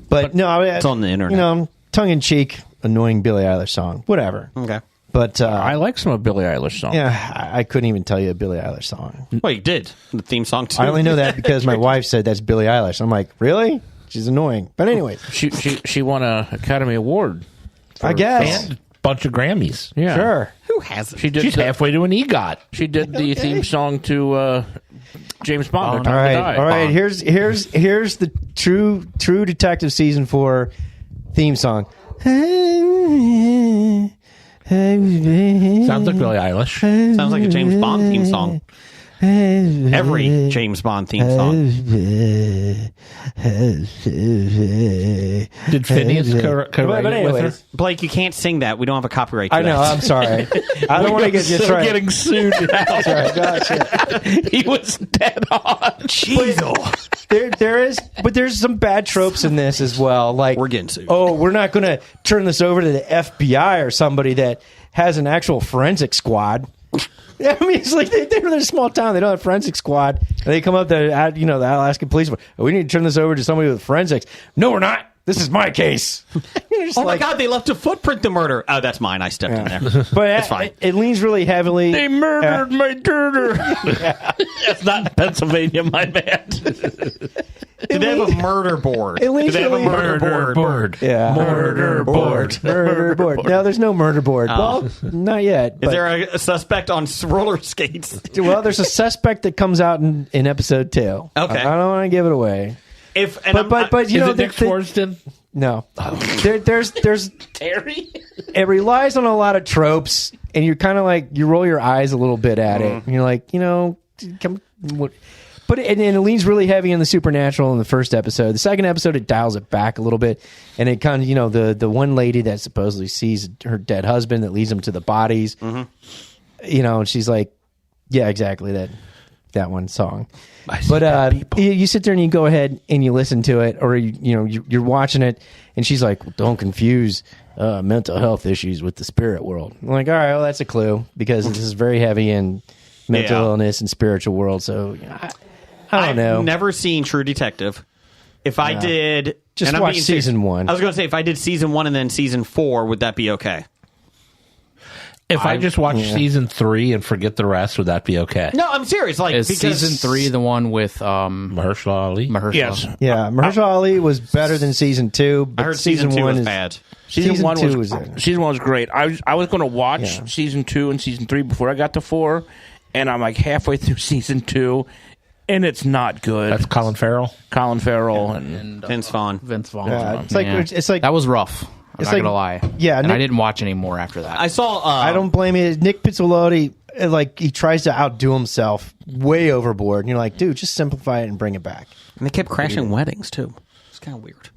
but no, It's on the internet. Tongue in cheek, annoying Billie Eilish song, whatever. Okay. But I like some of Billie Eilish songs. yeah, I couldn't even tell you a Billie Eilish song. Well, you did. The theme song, too. I only know that because my wife said that's Billie Eilish. I'm like, really? She's annoying. But anyway, She won an Academy Award. I guess. And a bunch of Grammys. Yeah. Sure. Who hasn't? She did She's the- halfway to an EGOT. She did the theme song to James Bond. No All Time to right, Die. all right. Here's the True Detective season 4 theme song. Sounds like Billie Eilish. Sounds like a James Bond theme song. Every James Bond theme song. Did Phineas But co-write it with her? anyways, Blake, you can't sing that. We don't have a copyright to I know. that. I'm sorry. I don't want to get just right. getting sued now. That's right. Gotcha. He was dead on. There's some bad tropes in this as well. Like We're getting sued. Oh, we're not going to turn this over to the FBI or somebody that has an actual forensic squad. I mean, it's like they're in a small town. They don't have a forensic squad. And they come up to, the Alaskan police. We need to turn this over to somebody with forensics. No, we're not. This is my case. Oh my God, they left a footprint to murder. Oh, that's mine. I stepped in there. But That's fine. it leans really heavily. They murdered my turner. That's not in Pennsylvania, my man. Do they have a murder board? It Do leans they have a really murder board? Yeah. Murder board. Murder board. No, there's no murder board. Well, not yet. Is but- there a suspect on roller skates? Well, there's a suspect that comes out in episode 2. Okay. I don't want to give it away. But you Is know, it Nick Swardston? no. There's Terry? it relies on a lot of tropes, and you're kind of like you roll your eyes a little bit at it, and you're like, come. What? But it leans really heavy on the supernatural in the first episode. The second episode, it dials it back a little bit, and it kind of the one lady that supposedly sees her dead husband that leads them to the bodies, and she's like, yeah, exactly that one song. But you sit there and you go ahead and you listen to it, or you're watching it, and she's like, well, don't confuse mental health issues with the spirit world. I'm like, all right, well, that's a clue because this is very heavy in mental illness and spiritual world. So I don't know. I've never seen True Detective. If I did, Just and I'm watch being serious, season 1. I was going to say if I did season 1 and then season 4, would that be okay? If I just watch season 3 and forget the rest, would that be okay? No, I'm serious. Like Is because season 3 the one with Mahershala Ali? Mahershala? Yes. Yeah, Mahershala Ali was better than season 2. But I heard season 2 was is bad. Season one two was was season 1 was great. I was going to watch season 2 and season 3 before I got to 4, and I'm like halfway through season 2, and it's not good. That's Colin Farrell? Colin Farrell and And Vince Vaughn. Vince Vaughn. Yeah, it's like that was rough. I'm it's not like- gonna lie. yeah, and Nick- I didn't watch any more after that. I saw. I don't blame you. Nick Pizzolatto, like he tries to outdo himself way overboard, and you're like, dude, just simplify it and bring it back. And they kept crashing weddings too. It's kind of weird.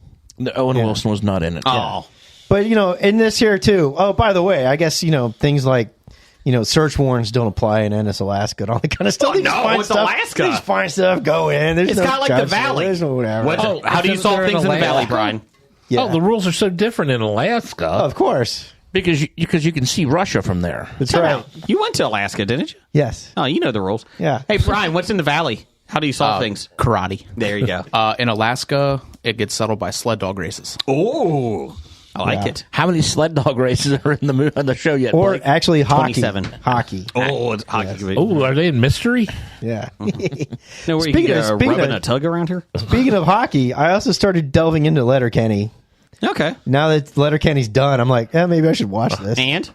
Owen Wilson was not in it. Oh, But in this here too. Oh, by the way, I guess things like search warrants don't apply in Ennis, Alaska, and all that kind of stuff. Oh, They just no, find it's stuff. Alaska. They just find stuff. Go in. There's it's no kind of like the judgment. valley. There's no whatever. What- how do you solve things in the valley, Brian? Yeah. Oh, the rules are so different in Alaska. Of course. Because you can see Russia from there. That's Time right. out. You went to Alaska, didn't you? Yes. Oh, you know the rules. Yeah. Hey, Brian, what's in the valley? How do you solve things? Karate. There you go. In Alaska, it gets settled by sled dog races. Oh, I like Yeah. it. How many sled dog races are in on the show yet? Or Blake? actually hockey. 27. Hockey. Oh, it's hockey. Oh, are they in mystery? Yeah. Know where you Speaking can of- get speaking rubbing of- a tug around here? Speaking of hockey, I also started delving into Letterkenny. Okay. Now that Letterkenny's done, I'm like, maybe I should watch this. And?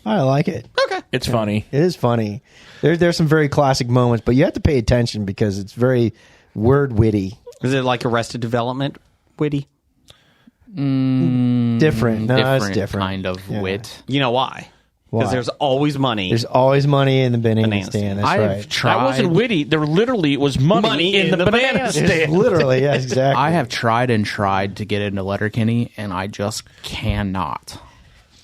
I like it. Okay. It's funny. It is funny. There's some very classic moments, but you have to pay attention because it's very word witty. Is it like Arrested Development witty? Different. No, it's different. kind of Yeah. wit. You know why? Why? Because there's always money. There's always money in the banana Banana stand. That's I've right. tried. That wasn't witty. There literally was money in the banana It's stand. literally, yes, exactly. I have tried and tried to get into Letterkenny, and I just cannot.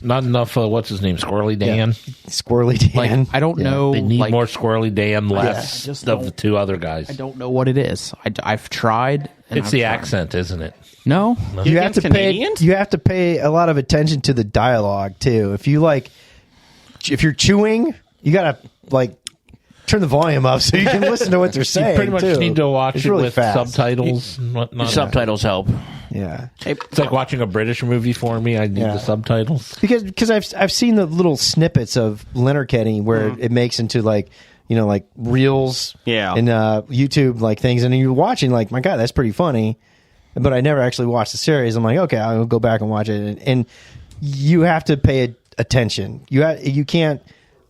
Not enough, what's his name, Squirrely Dan? Squirrely Dan. Like I don't know. They need like, more Squirrely Dan, less I just of the don't- two other guys. I don't know what it is. I've tried. And It's I've the tried. accent, isn't it? No, you have against to Canadians? pay. You have to pay a lot of attention to the dialogue too. If you're chewing, you gotta turn the volume up so you can listen to what they're saying. You pretty much too. need to watch It's it really with fast. subtitles and whatnot. Subtitles help. Yeah, It's like watching a British movie for me. I need Yeah. the subtitles. because I've seen the little snippets of Letterkenny where it makes into like reels, Yeah. and YouTube things, and you're watching my God, that's pretty funny. But I never actually watched the series. I'm like, okay, I'll go back and watch it, and you have to pay attention. You can't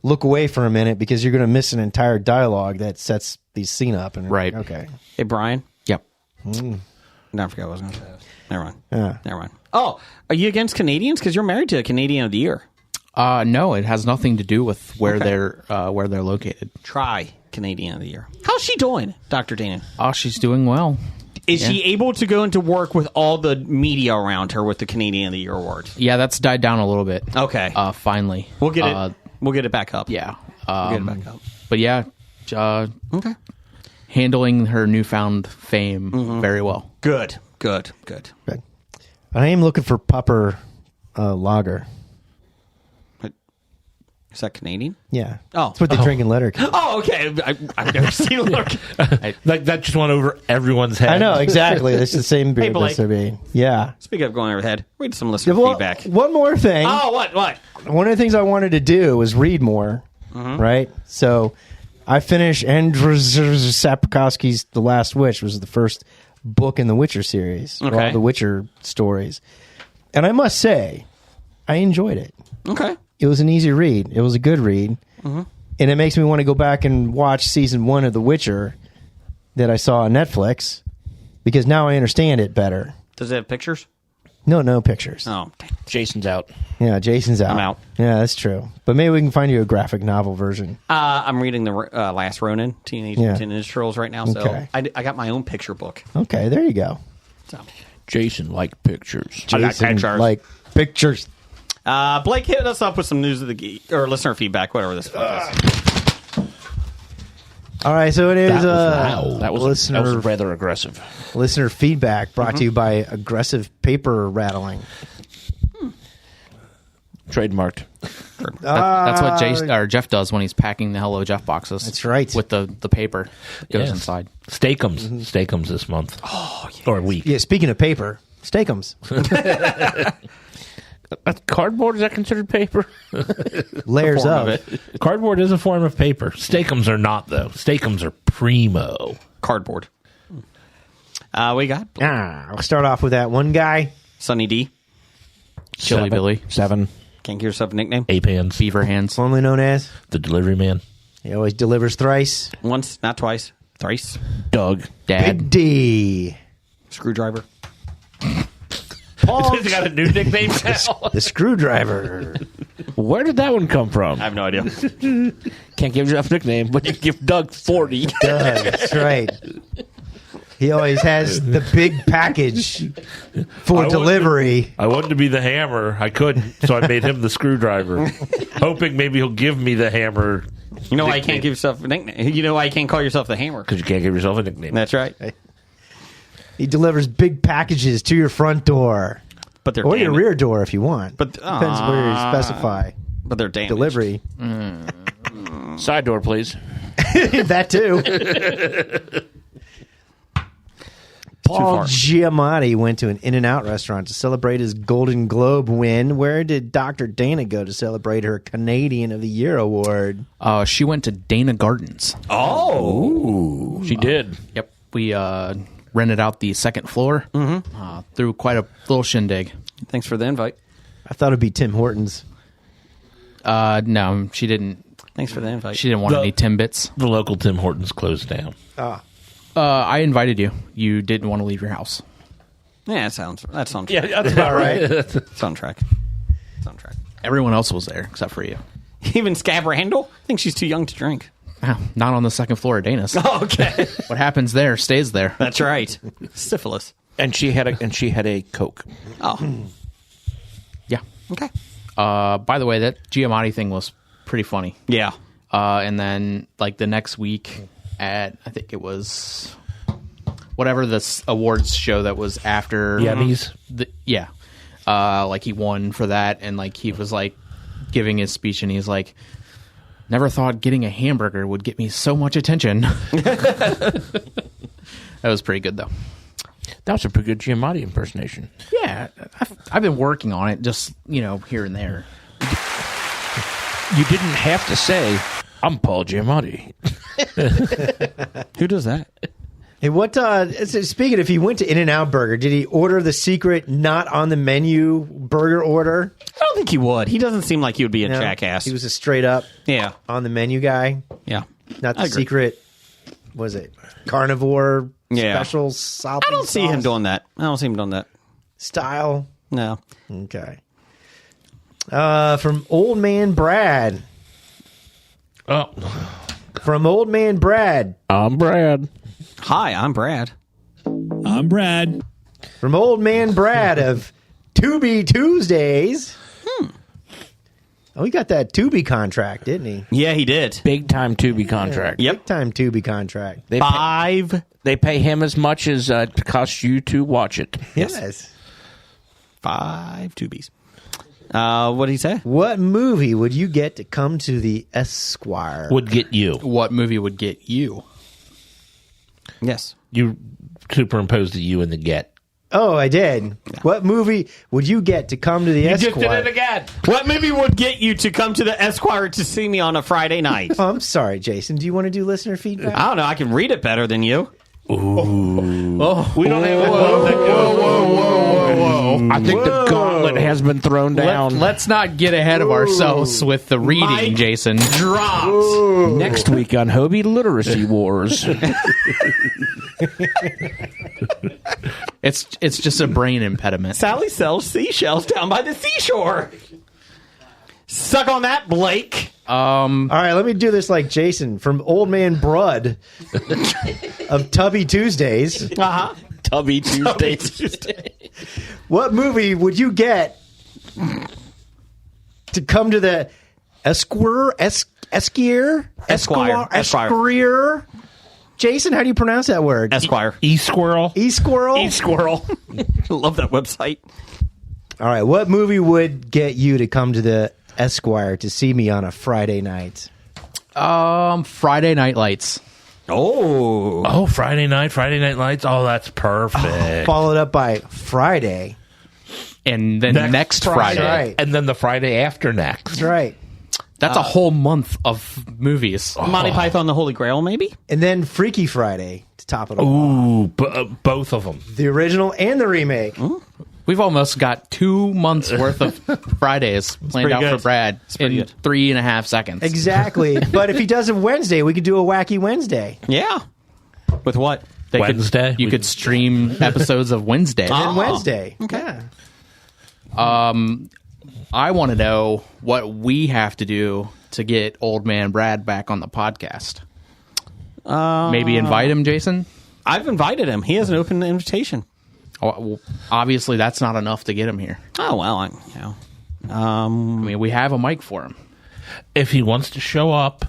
look away for a minute because you're going to miss an entire dialogue that sets the scene up. And Right. Okay. Hey, Brian. Yep. No, I forgot what I was going to say. Never mind. Yeah. Never mind. Oh, are you against Canadians? Because you're married to a Canadian of the Year. No, it has nothing to do with where they're located. Try Canadian of the Year. How's she doing, Dr. Dana? Oh, she's doing well. Is she able to go into work with all the media around her with the Canadian of the Year award? Yeah, that's died down a little bit. Okay. Finally, We'll get it. We'll get it back up. Yeah. We'll get it back up. But yeah, Okay. handling her newfound fame very well. Good. Good. Good. Good. I am looking for Pupper Lager. Is that Canadian? Yeah. Oh. That's what they drink in Letterkenny. Oh, okay. I've never seen a look. Like that just went over everyone's head. I know, exactly. It's the same beer. Blake. Yeah. Speaking of going overhead, read some listener Well, feedback. one more thing. Oh, what? One of the things I wanted to do was read more, right? So I finished Andrzej Sapkowski's The Last Witch, which was the first book in the Witcher series, or Okay. all the Witcher stories. And I must say, I enjoyed it. Okay. It was an easy read. It was a good read. And it makes me want to go back and watch season 1 of The Witcher that I saw on Netflix because now I understand it better. Does it have pictures? No pictures. Oh, dang. Jason's out. Yeah, Jason's out. I'm out. Yeah, that's true. But maybe we can find you a graphic novel version. I'm reading the Last Ronin, Teenage Yeah. Mutant Ninja Turtles right now, so Okay. I got my own picture book. Okay, there you go. So. Jason liked pictures. I got Jason, pictures. like pictures. Blake, hit us up with some news of the geek or listener feedback, whatever this fuck is. All right, so it is That was listener rather aggressive. listener feedback brought to you by Aggressive Paper Rattling. Trademarked. That's what Jeff does when he's packing the Hello Jeff boxes. That's right. With the paper that goes Yes. inside. Steakums. Steakums this month. Oh, yeah. Or week. Yeah, speaking of paper, Steakums. Cardboard, is that considered paper? Layers form of of it. Cardboard is a form of paper. Steakums are not, though. Steakums are primo. Cardboard. We got I'll start off with that one guy. Sonny D. Chili Billy, 7. Can't give yourself a nickname. Ape-hands. Beaver Hands. Formerly known as. The delivery man. He always delivers thrice. Once, not twice, thrice. Doug. Dad. Big D. Screwdriver. Paul. He's got a new nickname now. The screwdriver. Where did that one come from? I have no idea. Can't give Jeff a nickname, but you can give Doug 40. That's right. He always has the big package for delivery. I wanted to be the hammer. I couldn't, so I made him the screwdriver, hoping maybe he'll give me the hammer. You know why you can't give yourself a nickname? You know why you can't call yourself the Hammer? Because you can't give yourself a nickname. That's right. He delivers big packages to your front door. But they're Or your damaged. rear door if you want. But depends where you specify. But they're damaged. Delivery. Side door, please. That too. Paul far. Giamatti went to an In-N-Out restaurant to celebrate his Golden Globe win. Where did Dr. Dana go to celebrate her Canadian of the Year award? She went to Dana Gardens. Oh. She did. Yep. We rented out the second floor. Threw quite a little shindig. Thanks for the invite. I thought it'd be Tim Hortons. No, she didn't. Thanks for the invite. She didn't want any Timbits. The local Tim Hortons closed down. I invited you. You didn't want to leave your house. Yeah, that's on track. Yeah, that's about right. It's on track. It's on track. Everyone else was there except for you. Even Scab Randall? I think she's too young to drink. Not on the second floor of Dana's. Oh, okay. What happens there stays there. That's right. Syphilis. And she had a Coke. Oh. Yeah. Okay. By the way, that Giamatti thing was pretty funny. Yeah. And then, like, the next week at, I think it was whatever this awards show that was after. Emmys? Yeah. Like, he won for that, and, like, he was, like, giving his speech, and he's like, never thought getting a hamburger would get me so much attention. That was pretty good, though. That was a pretty good Giamatti impersonation. Yeah. I've been working on it, just, here and there. You didn't have to say, I'm Paul Giamatti. Who does that? Hey, what? Speaking, if he went to In-N-Out Burger, did he order the secret not on the menu burger order? I don't think he would. He doesn't seem like he would be a No? jackass. He was a straight up Yeah. on the menu guy, Yeah. not the I agree. secret. Was it carnivore Yeah. special South? I don't see him doing that. I don't see him doing that. style. No. Okay. From Old Man Brad. Oh, From Old Man Brad. I'm Brad. Hi, I'm Brad. I'm Brad. From Old Man Brad of Tubi Tuesdays. Oh, he got that Tubi contract, didn't he? Yeah, he did. Big time Tubi contract. Yep. Big time Tubi contract. They pay him as much as it costs you to watch it. Yes. 5 tubies. What did he say? What movie would you get to come to the Esquire? would get you. What movie would get you? Yes. You superimposed the you and the get. Oh, I did. What movie would you get to come to the Esquire? again. What movie would get you to come to the Esquire to see me on a Friday night? Oh, I'm sorry, Jason. Do you want to do listener feedback? I don't know. I can read it better than you. We don't have a glove that goes. I think the gauntlet has been thrown down. Let's not get ahead of ourselves with the reading, Mike. Jason. Dropped. Next week on Hobie Literacy Wars. It's just a brain impediment. Sally sells seashells down by the seashore. Suck on that, Blake. All right, let me do this like Jason from Old Man Brud of Tubby Tuesdays. Uh-huh. Tubby Tuesday. What movie would you get to come to the Esquire? Jason, how do you pronounce that word? Esquire. E-squirrel. E-Squirrel? E-Squirrel. Love that website. All right, what movie would get you to come to the Esquire to see me on a Friday night? Friday Night Lights. Oh. Oh, Friday Night Lights. Oh, that's perfect. Followed up by Friday. and then next Friday. Right. And then the Friday after next. That's right. That's a whole month of movies. Monty Python, the Holy Grail, maybe? And then Freaky Friday to top it all. Ooh, both of them. The original and the remake. We've almost got 2 months worth of Fridays planned pretty out good. for Brad in good. 3.5 seconds. Exactly. But if he does it Wednesday, we could do a Wacky Wednesday. Yeah. With what? Wednesday? You could stream episodes of Wednesday. And Wednesday. Okay. I want to know what we have to do to get Old Man Brad back on the podcast. Maybe invite him, Jason? I've invited him. He has an open invitation. Oh, well, obviously, that's not enough to get him here. Oh, well, I mean, we have a mic for him. If he wants to show up,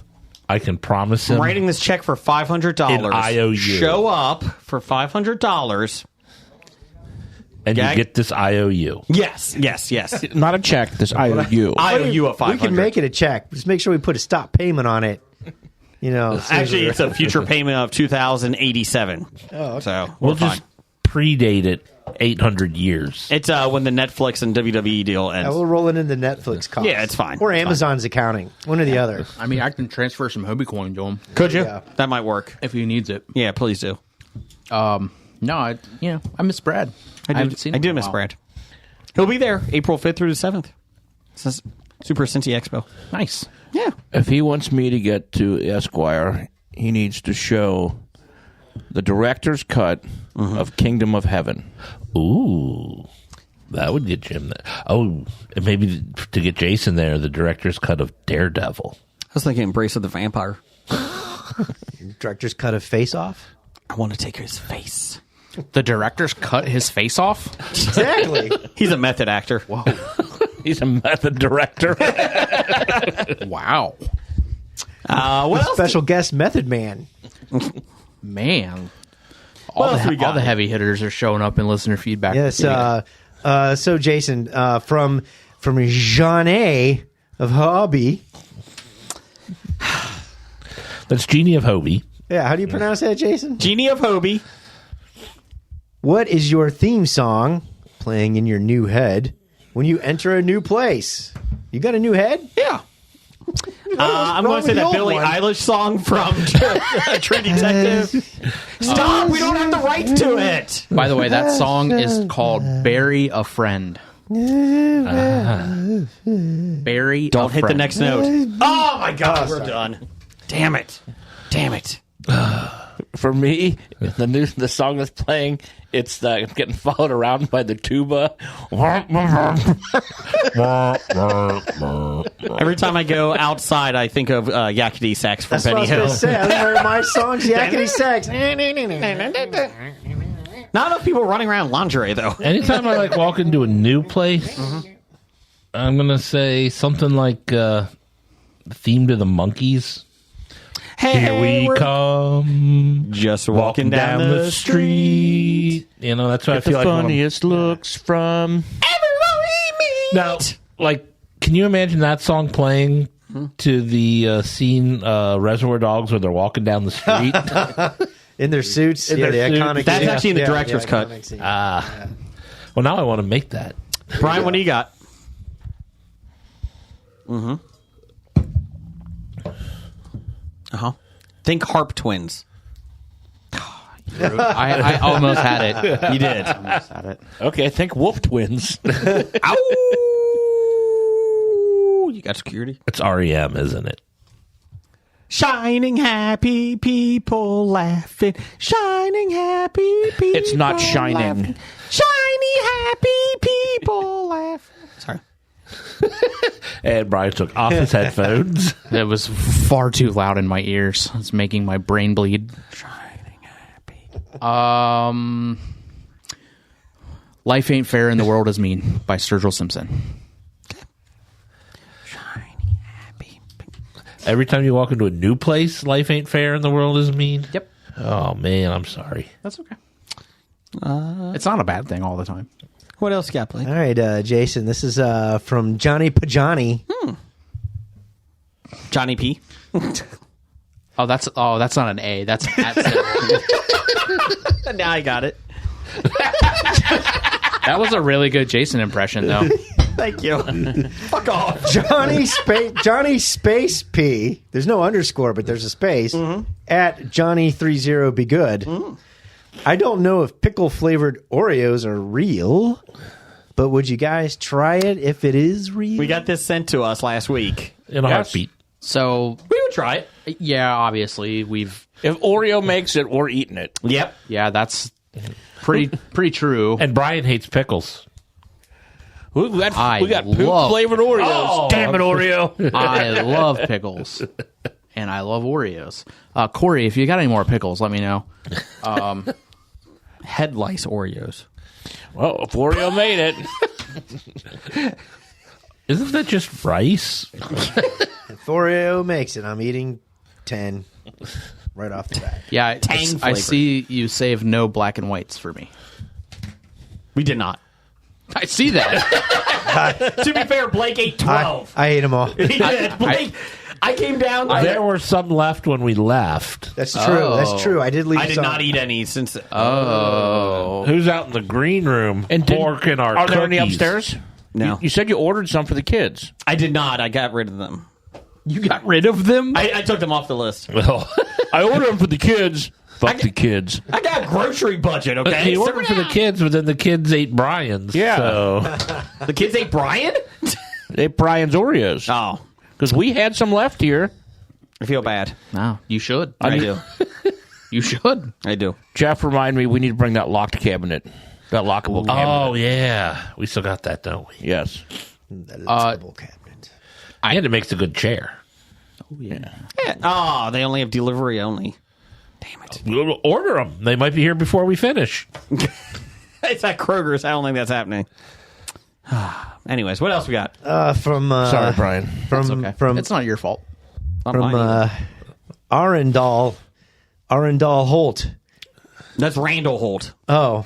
I can promise him. I'm writing this check for $500. In IOU. Show up for $500. And Gag? you get this IOU. Yes. Not a check. This IOU. IOU at $500. We can make it a check. Just make sure we put a stop payment on it. You know. Actually, it's a future payment of $2,087. Oh, okay. So We'll we're fine. just predate it 800 years. It's when the Netflix and WWE deal ends. We'll roll it into Netflix costs. Yeah, it's fine. Or It's Amazon's accounting. One or the other. I mean, I can transfer some Hobie coin to him Could you? Yeah. That might work. if he needs it. Yeah, please do. No, I miss Brad. I haven't seen him I do in a miss while. Brad. He'll be there April 5th through the 7th. This is Super Cincy Expo. Nice. Yeah. If he wants me to get to Esquire, he needs to show the director's cut of Kingdom of Heaven. Ooh. That would get Jim there. Oh, and maybe to get Jason there, the director's cut of Daredevil. I was thinking Embrace of the Vampire. Director's cut of Face Off. I want to take his face. The director's cut his face off? Exactly. He's a method actor. Whoa. He's a method director. Wow. What else? Special guest Method Man. Man. What else we got? All the heavy hitters are showing up in listener feedback. Yes. So Jason, from Jean A of Hobby. That's Genie of Hobie. Yeah. How do you pronounce that, Jason? Genie of Hobie. What is your theme song playing in your new head when you enter a new place? You got a new head? Yeah. I'm going to say that Billie Eilish song from True Detective. Stop! We don't have the rights to it. By the way, that song is called Bury a Friend. Bury Don't a hit the friend. next note. Oh my God, we're done. Damn it. For me, the song that's playing, it's getting followed around by the tuba. Every time I go outside, I think of Yakety Sax from That's what I Benny was going Hill. to say. I remember my song's Yakety Sax. Not enough people running around in lingerie, though. Anytime I walk into a new place, I'm gonna say something like theme to the Monkees. Here we we're come, just walking down the street. You know, that's what I The feel like. when I'm- funniest looks from. Now, can you imagine that song playing to the scene Reservoir Dogs where they're walking down the street? In their suits. In yeah, their the suits. iconic That's scene. actually in the Yeah, director's cut. iconic scene. Well, now I want to make that. Brian, what do you got? Think Harp Twins. I almost had it. You did. Almost had it. Okay, I think Wolf Twins. Ow! You got security? It's REM, isn't it? Shining happy people laughing. Shining happy people. It's not shining. laughing. Shiny happy people laughing. Sorry. And Brian took off his headphones. It was far too loud in my ears. It's making my brain bleed. Shining happy. Life Ain't Fair and the World Is Mean by Sturgill Simpson. Shiny happy people. Every time you walk into a new place, life ain't fair and the world is mean. Yep. Oh, man, I'm sorry. That's okay. It's not a bad thing all the time. What else you got, Blake? All right, Jason. This is from Johnny Pajani. Johnny P. Oh, that's not an A. That's an at symbol. Now I got it. That was a really good Jason impression, though. Thank you. Fuck off. Johnny Space P. There's no underscore, but there's a space at Johnny30 Be Good. I don't know if pickle flavored Oreos are real, but would you guys try it if it is real? We got this sent to us last week. In a heartbeat. So, We would try it. yeah, obviously, If Oreo makes it, we're eating it. Yep. yeah, that's pretty true. And Brian hates pickles. We got love- poop flavored Oreos. Oh. Damn it, Oreo! I love pickles, and I love Oreos. Corey, if you got any more pickles, let me know. Head lice Oreos. Well, if Oreo made it, Isn't that just rice? If Oreo makes it, I'm eating 10 right off the bat. Yeah, Tang I flavor. see you save no black and whites for me. We did not. I see that. To be fair, Blake ate 12. I ate them all. He did. Blake, I came down. There were some left when we left. That's true. That's true. I did leave I did some. not eat any since. Who's out in the green room and porking our are there any cookies? upstairs? No. You said you ordered some for the kids. I did not. I got rid of them. You got rid of them? I took them off the list. Well, I ordered them for the kids. Fuck the kids. I got a grocery budget, okay? he ordered for the kids, but then the kids ate Brian's. Yeah. So. The kids ate Brian? They ate Brian's Oreos. Oh. Because we had some left here. I feel bad. No, you should. I do. You should. I do. Jeff, remind me, we need to bring that locked cabinet. That lockable cabinet. Oh, yeah. We still got that, don't we? Yes. That lockable cabinet. And it makes a good chair. Yeah. Oh, they only have delivery only. Damn it. We'll order them. They might be here before we finish. It's at Kroger's. I don't think that's happening. Anyways, what else we got? From Sorry, Brian. from Okay. from It's not your fault. Not from mine either. Arundel Holt. That's Randall Holt. Oh,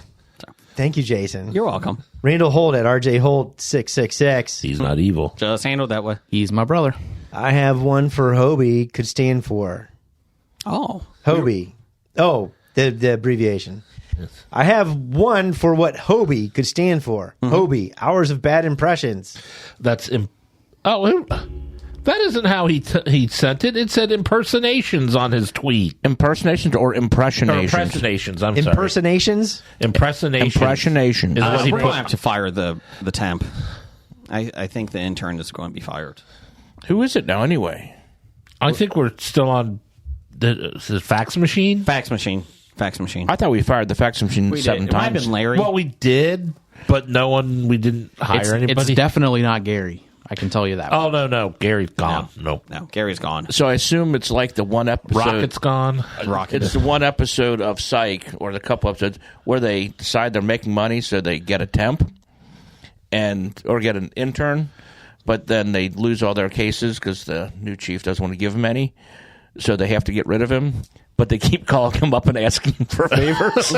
thank you, Jason. You're welcome. Randall Holt at RJ Holt 666. He's not evil. Just handled that way. He's my brother. I have one for Hobie. Could stand for Oh. Hobie. Oh, the abbreviation. I have one for what Hobie could stand for. Hobie, Hours of Bad Impressions. That isn't how he sent it. It said impersonations on his tweet. Impersonations or Or impressionations? impersonations. I'm sorry. Impersonations? Impersonations. Impressionations. Is what he We're put. going to have to fire the temp. I think the intern is going to be fired. Who is it now, anyway? I think we're still on the fax machine. Fax machine. Fax machine. I thought we fired the fax machine We 7 did. It might have times. been Larry. Well, we did, but we didn't hire anybody. It's definitely not Gary. I can tell you that. Oh, no. Gary's gone. Nope. No, Gary's gone. So I assume it's like the one episode. Rocket's gone. It's the one episode of Psych, or the couple episodes, where they decide they're making money, so they get a temp or get an intern, but then they lose all their cases because the new chief doesn't want to give them any, so they have to get rid of him. But they keep calling him up and asking for favors.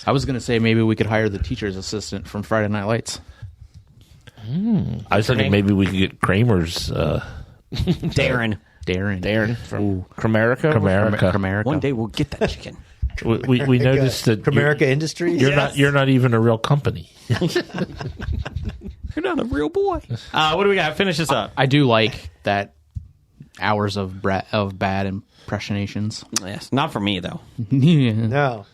I was going to say maybe we could hire the teacher's assistant from Friday Night Lights. I was thinking maybe we could get Kramer's. Darren. Darren from Kramerica. Kramerica. One day we'll get that chicken. We noticed that Kramerica Industries? you're not even a real company. You're not a real boy. What do we got? Finish this up. I do like that hours of bad impressionations. Yes. Not for me, though. No.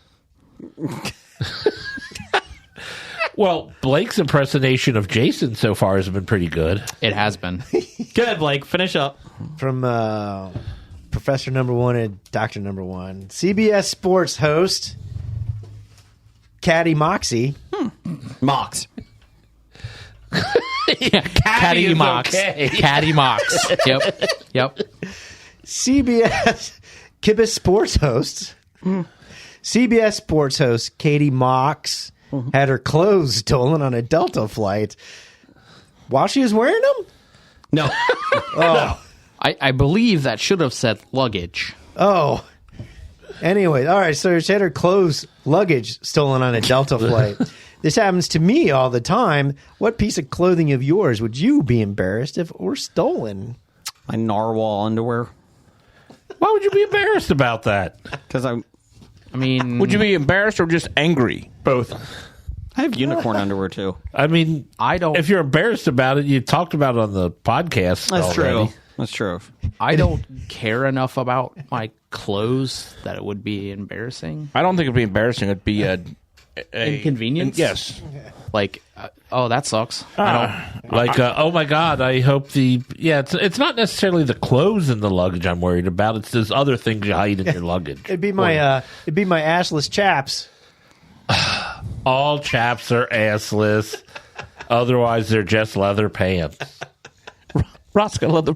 Well, Blake's impersonation of Jason so far has been pretty good. It has been. Go ahead, Blake. Finish up. From Professor Number One and Doctor Number One. CBS Sports host Caddy Moxie. Mox. Caddy Mox. Caddy Mox. Yep. CBS Kibis Sports host. CBS Sports host Katie Mox had her clothes stolen on a Delta flight while she was wearing them? No. I believe that should have said luggage. Oh. Anyway, all right, so she had her clothes, luggage stolen on a Delta flight. This happens to me all the time. What piece of clothing of yours would you be embarrassed if it were stolen? My narwhal underwear. Why would you be embarrassed about that? Because I mean, Would you be embarrassed or just angry? both. I have unicorn underwear too. I mean, I don't. if you're embarrassed about it, you talked about it on the podcast. That's already. true. That's true. I don't care enough about my clothes that it would be embarrassing. I don't think it'd be embarrassing. It'd be a Inconvenience? Yes. Like, oh, that sucks. I don't. Like, oh my God! I hope it's not necessarily the clothes in the luggage I'm worried about. It's those other things you hide in your luggage. It'd be my assless chaps. All chaps are assless. Otherwise, they're just leather pants. Ross wearing leather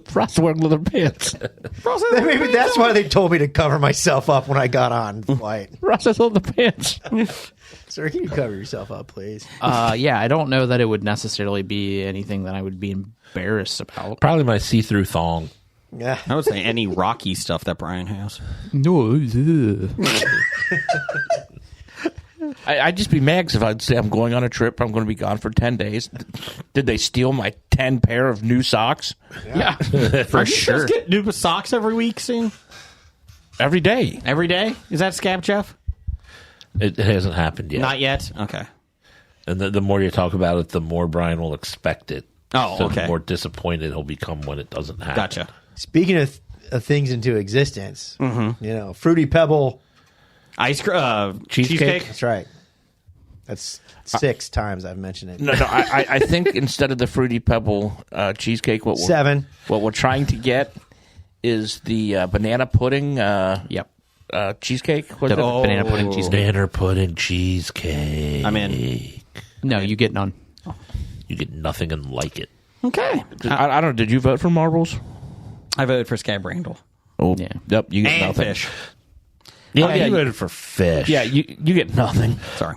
pants. Maybe that's why they told me to cover myself up when I got on flight. Ross has leather pants. Sir, can you cover yourself up, please? Yeah, I don't know that it would necessarily be anything that I would be embarrassed about. Probably my see-through thong. Yeah. I would say any Rocky stuff that Brian has. No. I'd just be mad 'cause if I'd say I'm going on a trip, I'm going to be gone for 10 days. Did they steal my 10 pair of new socks? Yeah, for Are you sure. supposed to get new socks every week soon? Every day. Every day? Is that Scab Jeff? It hasn't happened yet. Not yet? Okay. And the more you talk about it, the more Brian will expect it. Oh, so okay. the more disappointed he'll become when it doesn't happen. Gotcha. Speaking of things into existence, Fruity Pebble. Ice cream, Cheesecake? That's right. That's 6 times I've mentioned it. No, I think instead of the Fruity Pebble cheesecake, what 7. what we're trying to get is the banana pudding Yep. cheesecake. What's it? Banana pudding cheesecake. Banana pudding cheesecake. I'm in. No, you get none. You get nothing and like it. Okay. I don't know. Did you vote for marbles? I voted for Scab Randall. Oh, Yeah. Yep, you get And nothing. fish. Yeah, yeah, you voted for fish. Yeah, you get nothing. Sorry.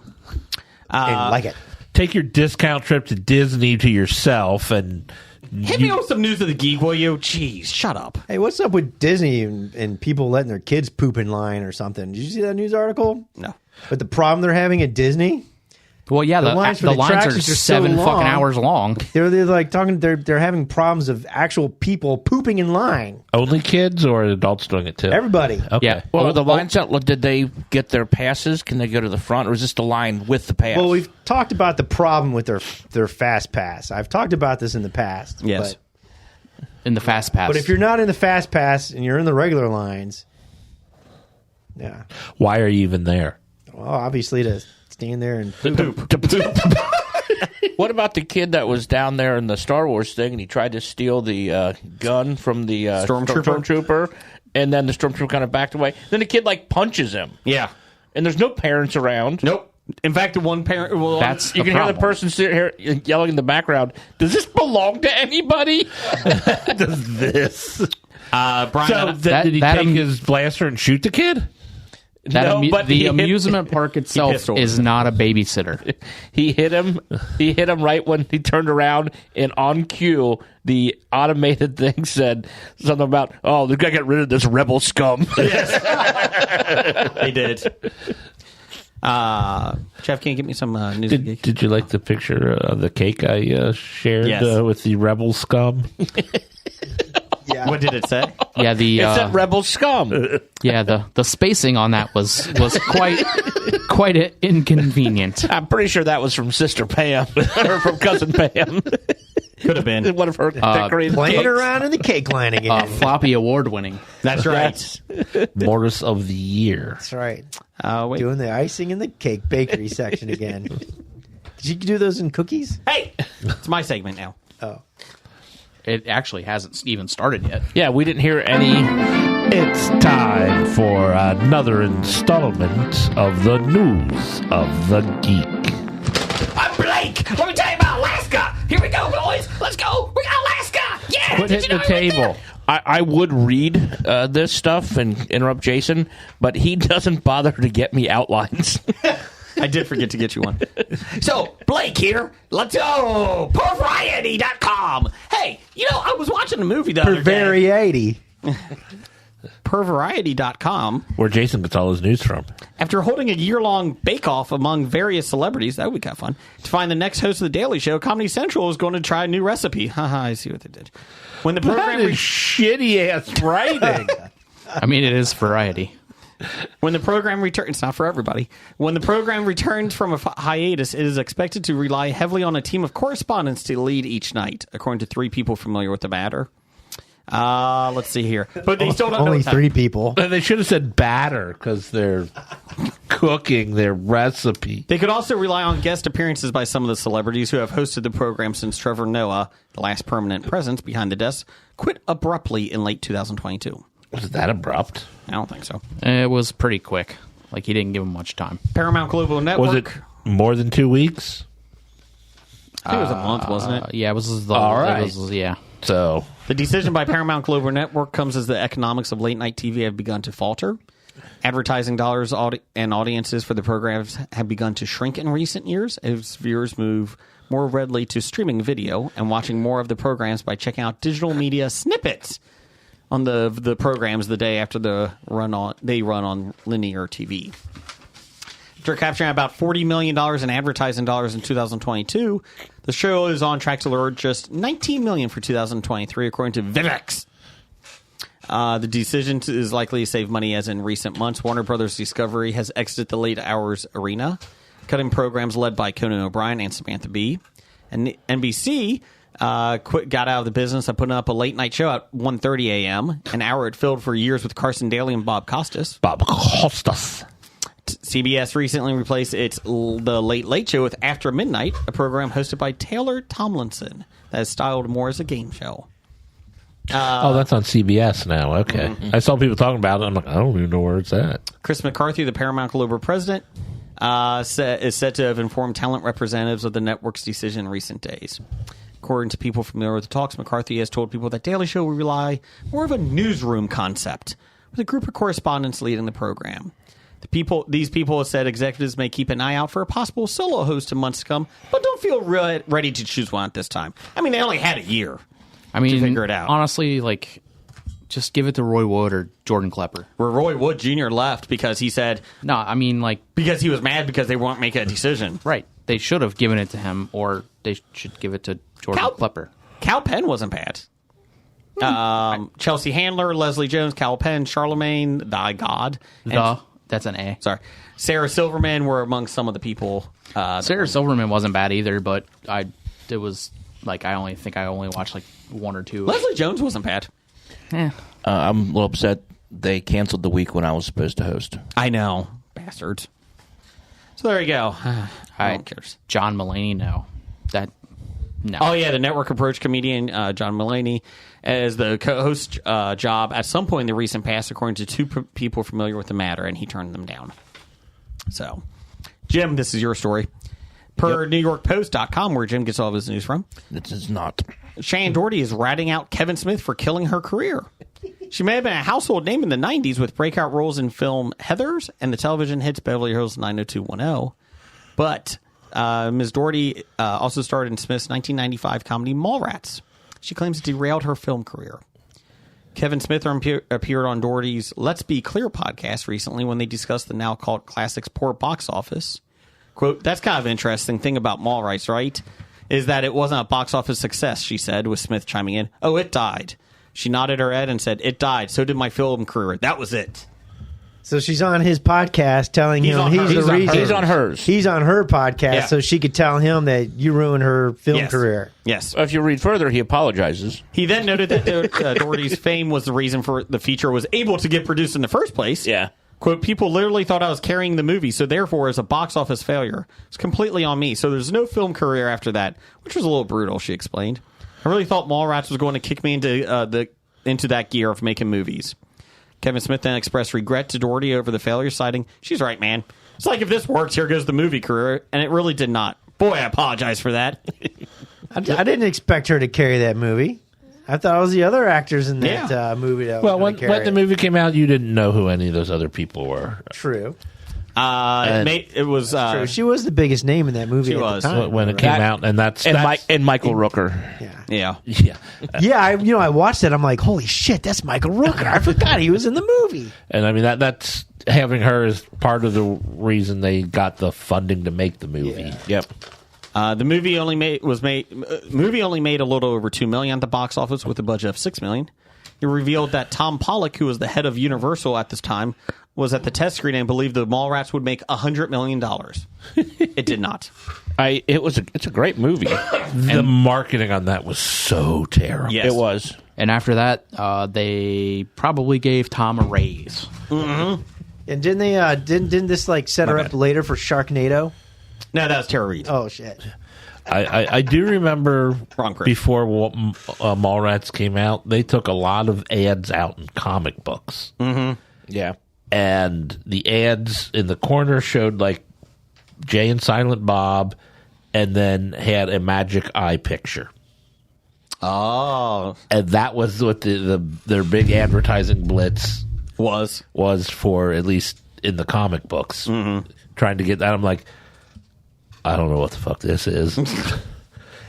And like it. Take your discount trip to Disney to yourself and Hit me with some news of the geek, will you? Jeez, shut up. Hey, what's up with Disney and people letting their kids poop in line or something? Did you see that news article? No. But the problem they're having at Disney, Well, yeah, the lines for the the lines are attractions are so 7 long. fucking hours long. they're like talking. They're having problems of actual people pooping in line. only kids or adults doing it too? Everybody. Okay. Yeah. Well, the lines out. Did they get their passes? Can they go to the front, or is this the line with the pass? Well, we've talked about the problem with their fast pass. I've talked about this in the past. Yes. In the fast pass. But if you're not in the fast pass and you're in the regular lines, yeah. Why are you even there? Well, obviously to stand there and poop. What about the kid that was down there in the Star Wars thing and he tried to steal the gun from the stormtrooper, and then the stormtrooper kind of backed away? Then the kid punches him, Yeah. and there's no parents around. Nope. In fact, the one parent. Well, That's You the can hear the problem. person sitting here yelling in the background. Does this belong to anybody? Does this? Brian. So did he take his blaster and shoot the kid? No, but the he hit- amusement park itself pistol. is not a babysitter. He hit him. He hit him right when he turned around, and on cue, the automated thing said something about, "Oh, they got to get rid of this rebel scum." They did. Jeff, can you get me some news of the geek? Did you like the picture of the cake I shared Yes. with the rebel scum? Yeah. What did it say? Yeah, the It said rebel scum. the spacing on that was quite inconvenient. I'm pretty sure that was from Sister Pam or from Cousin Pam. Could have been. One of her decorated Playing cakes. around in the cake line again. Floppy award winning. That's right. Mortis of the year. That's right. Wait. Doing the icing in the cake bakery section again. Did you do those in cookies? Hey, it's my segment now. Oh. It actually hasn't even started yet. Yeah, we didn't hear any. It's time for another installment of the news of the geek. I'm Blake. Let me tell you about Alaska. Here we go, boys. Let's go. We got Alaska. Yeah. Quit Did hitting you the know he went table. there? I would read this stuff and interrupt Jason, but he doesn't bother to get me outlines. I did forget to get you one. So, Blake here. Let's go. Pervariety.com. Hey, I was watching a movie the other day. Variety. Pervariety.com. Where Jason gets all his news from. After holding a year-long bake-off among various celebrities, that would be kind of fun, to find the next host of The Daily Show, Comedy Central is going to try a new recipe. Haha, I see what they did. When the program That is shitty ass writing. I mean, it is variety. When the program returns, it's not for everybody. When the program returns from a hiatus, it is expected to rely heavily on a team of correspondents to lead each night, according to 3 people familiar with the matter. Let's see here. But they still don't know Only what's 3 people. They should have said batter because they're cooking their recipe. They could also rely on guest appearances by some of the celebrities who have hosted the program since Trevor Noah, the last permanent presence behind the desk, quit abruptly in late 2022. Was that abrupt? I don't think so. It was pretty quick. Like, he didn't give him much time. Paramount Global Network. Was it more than 2 weeks? I think it was a month, wasn't it? Yeah, it was All right. Yeah. So The decision by Paramount Global Network comes as the economics of late-night TV have begun to falter. Advertising dollars and audiences for the programs have begun to shrink in recent years as viewers move more readily to streaming video and watching more of the programs by checking out digital media snippets on the programs the day after they run on linear TV. After capturing about $40 million in advertising dollars in 2022, the show is on track to lure just $19 million for 2023, according to Vivex. The decision is likely to save money, as in recent months, Warner Brothers Discovery has exited the late hours arena, cutting programs led by Conan O'Brien and Samantha Bee. And NBC got out of the business of putting up a late night show at 1:30 a.m., an hour it filled for years with Carson Daly and Bob Costas. CBS recently replaced The Late Late Show with After Midnight, a program hosted by Taylor Tomlinson that is styled more as a game show. that's on CBS now. Okay. I saw people talking about it. I'm like, I don't even know where it's at. Chris McCarthy, the Paramount Global president, is said to have informed talent representatives of the network's decision in recent days. According to people familiar with the talks, McCarthy has told people that Daily Show will rely more of a newsroom concept, with a group of correspondents leading the program. These people have said executives may keep an eye out for a possible solo host in months to come, but don't feel ready to choose one at this time. I mean, they only had a year to figure it out. Honestly, like, just give it to Roy Wood or Jordan Klepper. Where Roy Wood Jr. left because he said... No, I mean, like... Because he was mad because they won't make a decision. Right. They should have given it to him, or they should give it to Jordan Klepper. Cal Penn wasn't bad. Chelsea Handler, Leslie Jones, Cal Penn, Charlemagne, Thy God. That's an A. Sorry. Sarah Silverman were among some of the people. Sarah Silverman wasn't bad either, but it was like I only watched like 1 or 2. Leslie Jones wasn't bad. I'm a little upset they canceled the week when I was supposed to host. I know. Bastards. So there you go. No one cares. John Mulaney, no. No. Oh, yeah, the network approached comedian John Mulaney as the co-host job at some point in the recent past, according to 2 people familiar with the matter, and he turned them down. So, Jim, this is your story. Per NewYorkPost.com, where Jim gets all of his news from. This is not. Shannon Doherty is ratting out Kevin Smith for killing her career. She may have been a household name in the 90s with breakout roles in film Heathers and the television hits Beverly Hills 90210. But Ms. Doherty also starred in Smith's 1995 comedy Mallrats. She claims it derailed her film career. Kevin Smith appeared on Doherty's Let's Be Clear podcast recently when they discussed the now cult classic's poor box office. Quote, that's kind of an interesting thing about Mallrats, right? Is that it wasn't a box office success, she said, with Smith chiming in. Oh, it died. She nodded her head and said, it died. So did my film career. That was it. So she's on his podcast telling him he's the reason. He's on hers. He's on her podcast, so she could tell him that you ruined her film career. Yes. If you read further, he apologizes. He then noted that Doherty's fame was the reason for the feature was able to get produced in the first place. Yeah. Quote, people literally thought I was carrying the movie, so therefore, as a box office failure, it's completely on me. So there's no film career after that, which was a little brutal, she explained. I really thought Mallrats was going to kick me into that gear of making movies. Kevin Smith then expressed regret to Doherty over the failure, citing, she's right, man. It's like if this works, here goes the movie career, and it really did not. Boy, I apologize for that. I didn't expect her to carry that movie. I thought it was the other actors in that movie that was when the movie came out, you didn't know who any of those other people were. True. It was true. She was the biggest name in that movie at the time. When it came out, and and Michael Rooker. Yeah. Yeah, I watched it. I'm like, holy shit, that's Michael Rooker. I forgot he was in the movie. And I mean that's having her as part of the reason they got the funding to make the movie. Yeah. Yep. The movie only made a little over $2 million at the box office with a budget of $6 million. He revealed that Tom Pollock, who was the head of Universal at this time, was at the test screening and believed the Mallrats would make $100 million. It did not. It's a great movie. The marketing on that was so terrible. Yes. It was. And after that, they probably gave Tom a raise. And didn't they? Didn't this like set her up later for Sharknado? No, that was Tara Reid. Oh shit! I do remember Wrong, Chris. before Mallrats came out, they took a lot of ads out in comic books. Yeah. And the ads in the corner showed like Jay and Silent Bob, and then had a magic eye picture. Oh. And that was what their big advertising blitz was for, at least in the comic books. Trying to get that. I'm like, I don't know what the fuck this is. And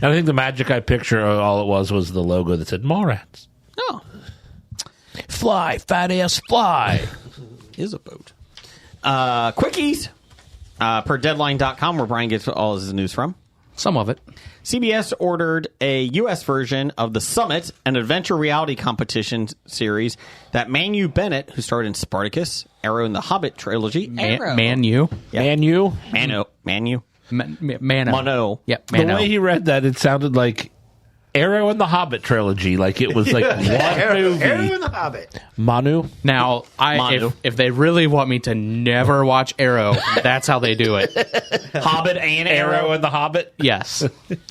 I think the magic eye picture, all it was the logo that said Mallrats. Oh. Fly, fat ass, fly. Is a boat. Quickies. Per Deadline.com, where Brian gets all his news from. Some of it. CBS ordered a U.S. version of The Summit, an adventure reality competition series that Manu Bennett, who starred in Spartacus, Arrow, and the Hobbit trilogy. Manu. Manu. Mano. Yep. The Mano. way he read that, it sounded like Arrow and the Hobbit trilogy. Like it was like one movie. Arrow and the Hobbit. Manu. Now, Manu. if they really want me to never watch Arrow, that's how they do it. Hobbit and Arrow and the Hobbit. Yes.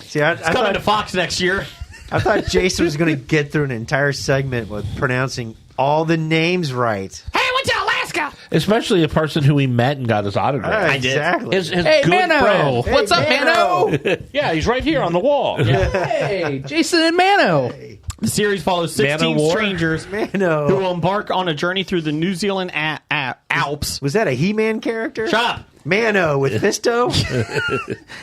See, I Coming to thought, Fox next year. I thought Jason was going to get through an entire segment with pronouncing all the names right. Hey, I went to Alaska. Especially a person who he met and got his autograph. I did. Exactly. His Hey, good Mano. friend. What's up, Mano? Yeah, he's right here on the wall. Hey, Jason and Mano. The series follows 16 Man-O-War? strangers Mano. who will embark on a journey through the New Zealand Alps Was that a He-Man character? Shut up. Mano with Fisto?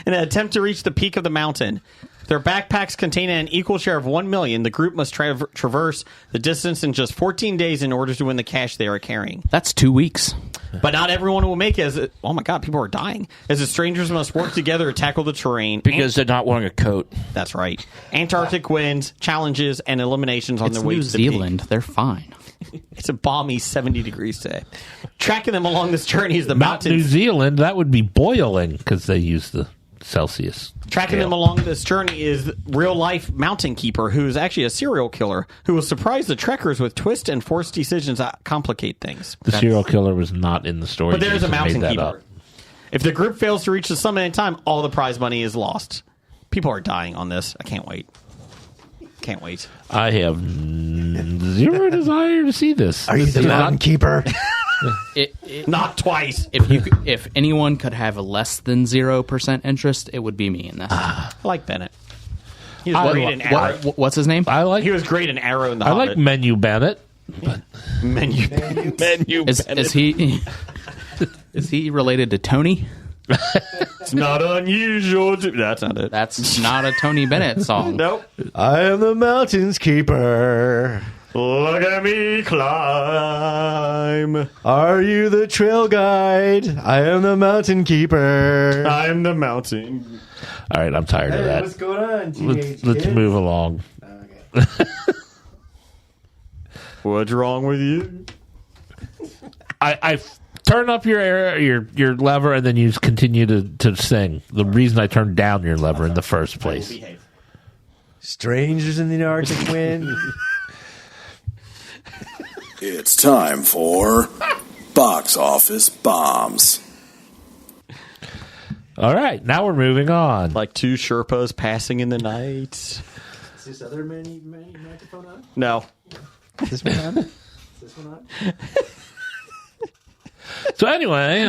in an attempt to reach the peak of the mountain. Their backpacks contain an equal share of 1 million. The group must traverse the distance in just 14 days in order to win the cash they are carrying. That's 2 weeks. But not everyone will make it. Oh my God, people are dying. As the strangers must work together to tackle the terrain. Because they're not wearing a coat. That's right. Antarctic winds, challenges, and eliminations on It's their way New to the peak. Zealand. They're fine. It's a balmy 70 degrees today. Tracking them along this journey is the Not New mountains. Zealand. That would be boiling because they use the Celsius. Tracking them along this journey is real-life mountain keeper, who is actually a serial killer, who will surprise the trekkers with twists and forced decisions that complicate things. The serial killer was not in the story. But there's a Jason made mountain that keeper. up. If the group fails to reach the summit in time, all the prize money is lost. People are dying on this. I can't wait. Can't wait. I have zero desire to see this. Are you the mountain keeper? Not twice. If anyone could have a less than 0% interest, it would be me in this. I like Bennett. He was great in Arrow. What's his name? He was great in Arrow and the I Hobbit. like Menu Bennett. Menu. Is he is he related to Tony? It's not unusual. That's not it. That's not a Tony Bennett song. Nope. I am the mountain's keeper. Look at me climb. Are you the trail guide? I am the mountain keeper. I'm the mountain. All right, I'm tired of that. What's going on, Let's move along. What's wrong with you? I turn up your lever and then you continue to sing. The reason I turned down your lever in the first place. Strangers in the Arctic wind. It's time for Box Office Bombs. All right, now we're moving on. Like two Sherpas passing in the night. Is this other microphone on? No. Is this one on? Is this one on? So anyway,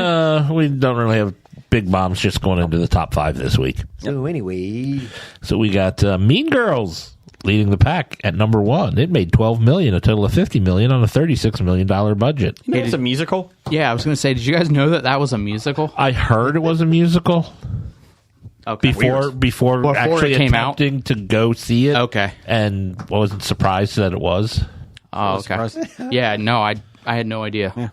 we don't really have big bombs just going into the top 5 this week. So anyway, So we got Mean Girls leading the pack at number 1. It made $12 million, a total of $50 million on a $36 million budget. You know it's a musical? Yeah, I was going to say, did you guys know that was a musical? I heard it was a musical Okay. before actually it came out? attempting to go see it. Okay. And wasn't surprised that it was. Oh, okay. Yeah, no, I had no idea. Yeah.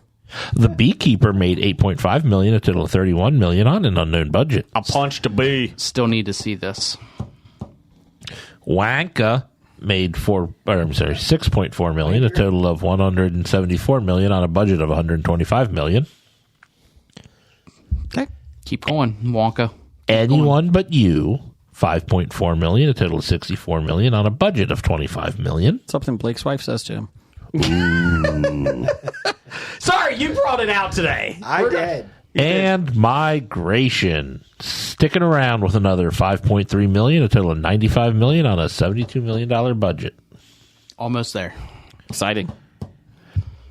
The Beekeeper made $8.5 million, a total of $31 million on an unknown budget. A punch to bee. Still need to see this. Wanka made 6.4 million, a total of 174 million on a budget of 125 million. Okay. Keep going, Wonka. Anyone But You, 5.4 million, a total of 64 million on a budget of 25 million. Something Blake's wife says to him. Sorry, you brought it out today. I did. And Migration, sticking around with another 5.3 million, a total of 95 million on a $72 million budget. Almost there. Exciting.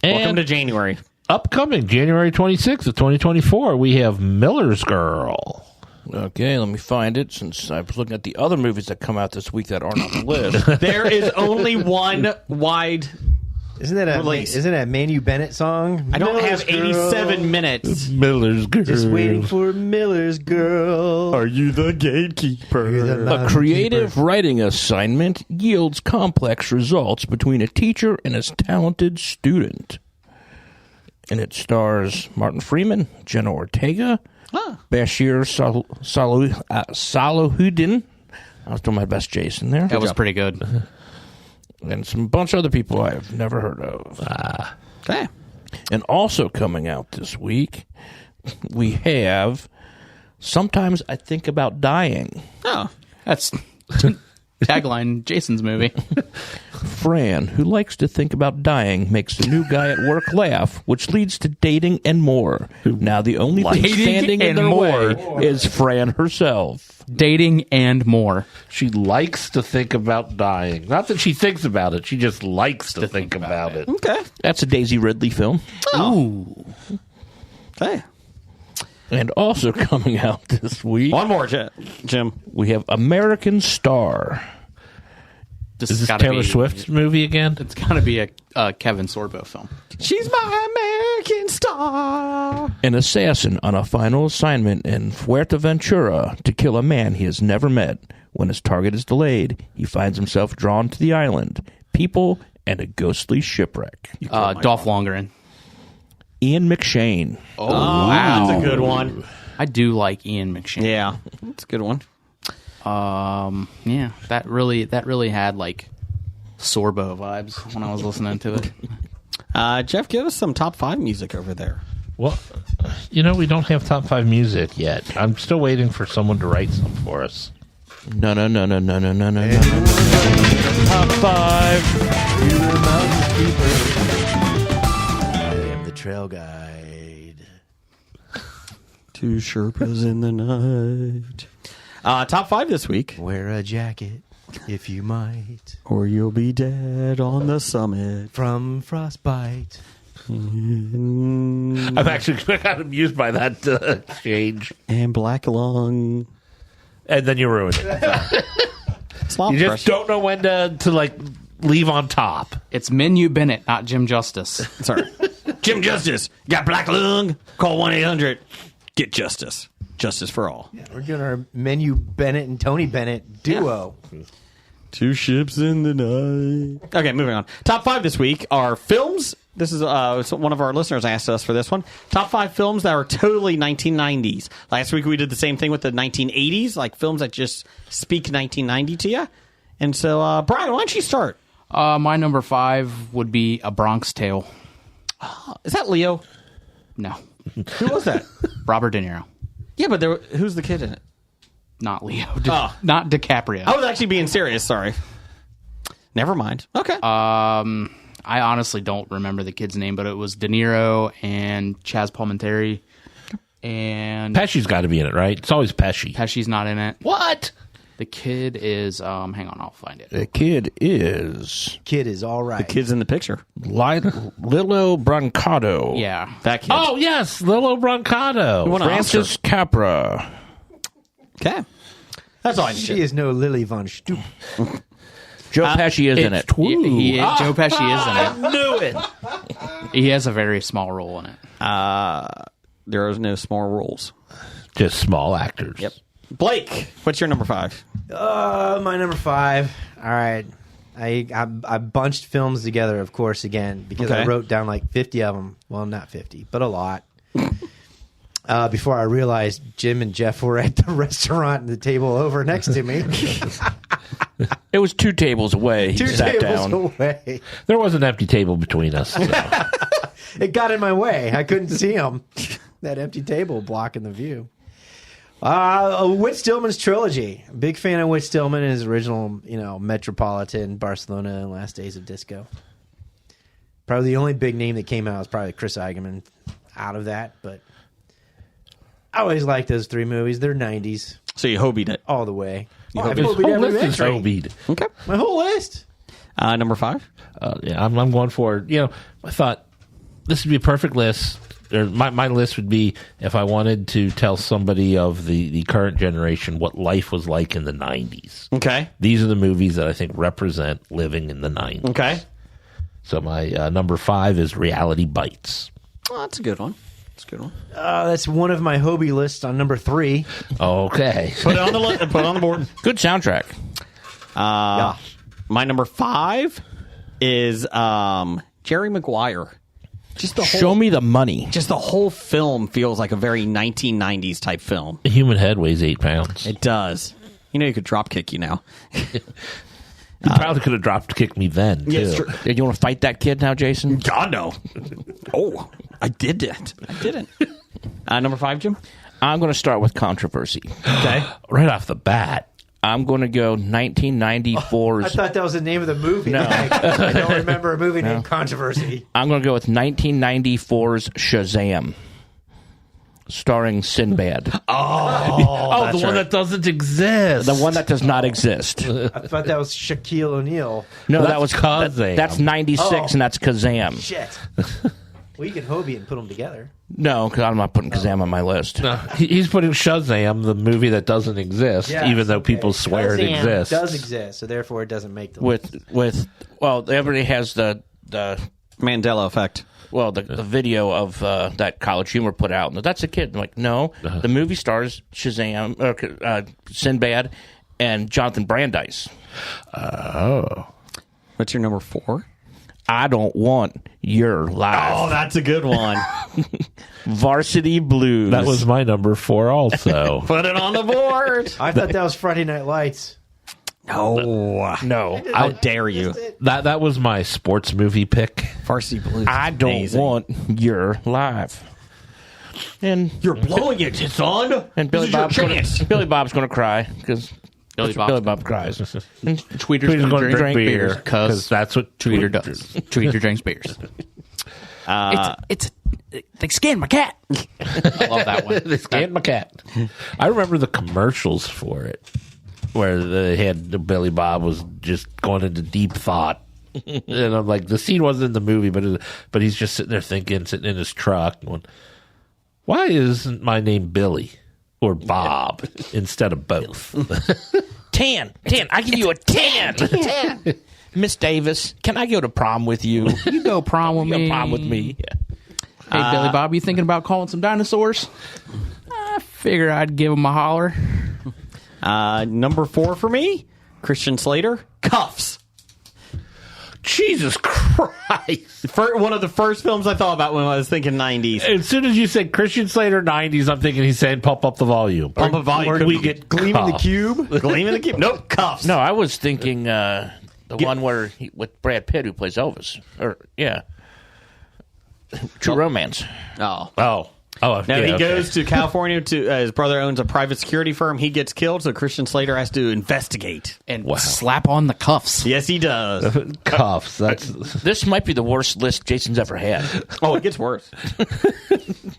And Welcome to January. upcoming January 26th of 2024, we have Miller's Girl. Okay, let me find it, since I was looking at the other movies that come out this week that aren't on the list. There is only one wide Isn't that release. a Manu Bennett song? I don't Miller's have 87 Girl. minutes. Miller's Girl. Just waiting for Miller's Girl. Are you the gatekeeper? A creative writing assignment yields complex results between a teacher and his talented student. And it stars Martin Freeman, Jenna Ortega, Bashir Salahuddin. I was doing my best Jason there. That was pretty good. And some bunch of other people I have never heard of. Okay. And also coming out this week, we have Sometimes I Think About Dying. Oh. That's tagline Jason's movie. Fran, who likes to think about dying, makes the new guy at work laugh, which leads to dating and more. Now the only thing Dating standing in and their more. way is Fran herself. Dating and more. She likes to think about dying. Not that she thinks about it. She just likes to think about it. Okay. That's a Daisy Ridley film. Ooh. Okay. And also coming out this week, One more, Jim. we have American Star. Is this Taylor Swift's movie again? It's got to be a Kevin Sorbo film. She's my American star. An assassin on a final assignment in Fuerteventura to kill a man he has never met. When his target is delayed, he finds himself drawn to the island, people, and a ghostly shipwreck. Dolph Lundgren. Ian McShane. Oh, wow. That's a good one. I do like Ian McShane. Yeah. That's a good one. Yeah, that really had like Sorbo vibes when I was listening to it. Jeff, give us some top 5 music over there. Well, we don't have top 5 music yet. I'm still waiting for someone to write some for us. No. Top 5. I am the trail guide. 2 Sherpas in the night. Top 5 this week. Wear a jacket if you might. Or you'll be dead on the summit. From frostbite. I'm actually kind of amused by that exchange. And Black Lung. And then you ruined it. Swamp You just don't know when to like leave on top. It's Menu Bennett, not Jim Justice. Sorry. Jim Justice. Got Black Lung. Call 1-800. Get justice. Justice for all. Yeah, we're doing our Menu Bennett and Tony Bennett duo. Yeah. 2 ships in the night. Okay, moving on. Top 5 this week are films. This is one of our listeners asked us for this one. Top 5 films that are totally 1990s. Last week we did the same thing with the 1980s, like films that just speak 1990 to you. And so, Brian, why don't you start? My number 5 would be A Bronx Tale. Is that Leo? No. Who was that? Robert De Niro. Yeah, but who's the kid in it? Not Leo. Not DiCaprio. I was actually being serious. Sorry. Never mind. Okay. I honestly don't remember the kid's name, but it was De Niro and Chaz Palminteri. And Pesci's got to be in it, right? It's always Pesci. Pesci's not in it. What? The kid is, hang on, I'll find it. The kid is all right. The kid's in the picture. Lilo Brancato. Yeah. That kid. Oh, yes. Lilo Brancato. Francis Capra. Okay. That's all I need. She is no Lily Von Stoop. Joe Pesci is in it. Joe Pesci is in it. I knew it. He has a very small role in it. There is no small rules. Just small actors. Yep. Blake, what's your number 5? My number 5. All right. I bunched films together, of course, again, because I wrote down like 50 of them. Well, not 50, but a lot. Before I realized Jim and Jeff were at the restaurant and the table over next to me. It was 2 tables away. He Two sat tables down. away. There was an empty table between us. So. It got in my way. I couldn't see him. That empty table blocking the view. Whit Stillman's trilogy. Big fan of Whit Stillman and his original, Metropolitan, Barcelona, and Last Days of Disco. Probably the only big name that came out was probably Chris Eigenman out of that, but I always liked those 3 movies. They're 90s. So you Hobied it. All the way. Hobied I've it. Hobied Whole every list is entry. Hobied. Okay. My whole list. Number 5. Yeah, I'm going for, I thought this would be a perfect list. Or my list would be if I wanted to tell somebody of the current generation what life was like in the 90s. Okay. These are the movies that I think represent living in the 90s. Okay. So my number 5 is Reality Bites. Oh, that's a good one. That's a good one. That's one of my Hobie lists on number 3. Okay. Put it on the put it on the board. Good soundtrack. My number 5 is Jerry Maguire. Just the Show me the money. Just the whole film feels like a very 1990s type film. The human head weighs 8 pounds. It does. You could drop kick you now. You probably could have dropped kicked me then, too. Yes, true. Did you want to fight that kid now, Jason? God, no. Oh, I didn't. Number 5, Jim? I'm going to start with controversy. Okay. Right off the bat. I'm going to go 1994's. I thought that was the name of the movie. No. I don't remember a movie named Controversy. I'm going to go with 1994's Shazam, starring Sinbad. Oh, the one that doesn't exist. The one that does not exist. I thought that was Shaquille O'Neal. No, That's that was Kazam. That's 96, and that's Kazam. Shit. Well, you can Hobie and put them together. No, because I'm not putting Kazam on my list. No, he's putting Shazam, the movie that doesn't exist, Yes, even though okay. people swear it Shazam exists. does exist, so therefore it doesn't make the list. Well, everybody has the Mandela effect. Well, the video of that College Humor put out. That's a kid. I'm like, no, the movie stars Shazam, Sinbad, and Jonathan Brandis. Oh. What's your number 4? I don't want your life. Oh, that's a good one. Varsity Blues. That was my number 4 also. Put it on the board. I thought that was Friday Night Lights. No. How dare you? That was my sports movie pick. Varsity Blues. I don't Amazing. want your life. And You're blowing it, son. and Billy Bob's going to cry because Billy Bob cries. Tweeter's Tweeter's going gonna to drink beers because because that's what Tweeter does. Tweeter drinks beers. It's they scanned my cat. I love that one. They scanned my cat. I remember the commercials for it, where they had Billy Bob was just going into deep thought, and I'm like, the scene wasn't in the movie, but he's just sitting there thinking, sitting in his truck, going, "Why isn't my name Billy or Bob instead of both?" 10. I give you a 10. 10. Miss Davis, can I go to prom with you? You go prom with me. Go prom with me. Hey, Billy Bob, you thinking about calling some dinosaurs? I figure I'd give him a holler. Number 4 for me, Christian Slater, Cuffs. Jesus Christ! One of the first films I thought about when I was thinking 90s. As soon as you said Christian Slater 90s, I'm thinking he's saying pump up the volume. Pump up volume. Or we get Gleam in the Cuffs. Cube. Gleam in the Cube. Nope, Cuffs. No, I was thinking the one where with Brad Pitt who plays Elvis. True Romance. Oh. Oh, No, yeah, he okay. goes to California to his brother owns a private security firm. He gets killed, so Christian Slater has to investigate. And slap on the cuffs. Yes, he does. Cuffs. That's This might be the worst list Jason's ever had. Oh, it gets worse.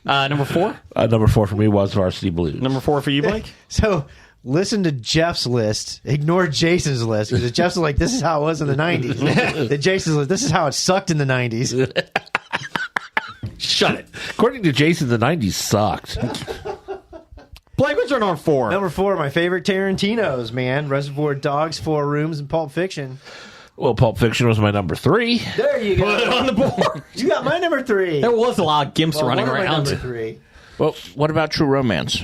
Number 4? number 4 for me was Varsity Blues. Number 4 for you, Blake? So listen to Jeff's list. Ignore Jason's list because Jeff's like, this is how it was in the 90s. The Jason's list, this is how it sucked in the 90s. Shut it. According to Jason, the 90s sucked. Blake, what's your number 4? Number 4, my favorite Tarantino's, man. Reservoir Dogs, 4 Rooms, and Pulp Fiction. Well, Pulp Fiction was my number 3. There you go. Put it on the board. You got my number 3. There was a lot of gimps running one of my around. number 3. Well, what about True Romance?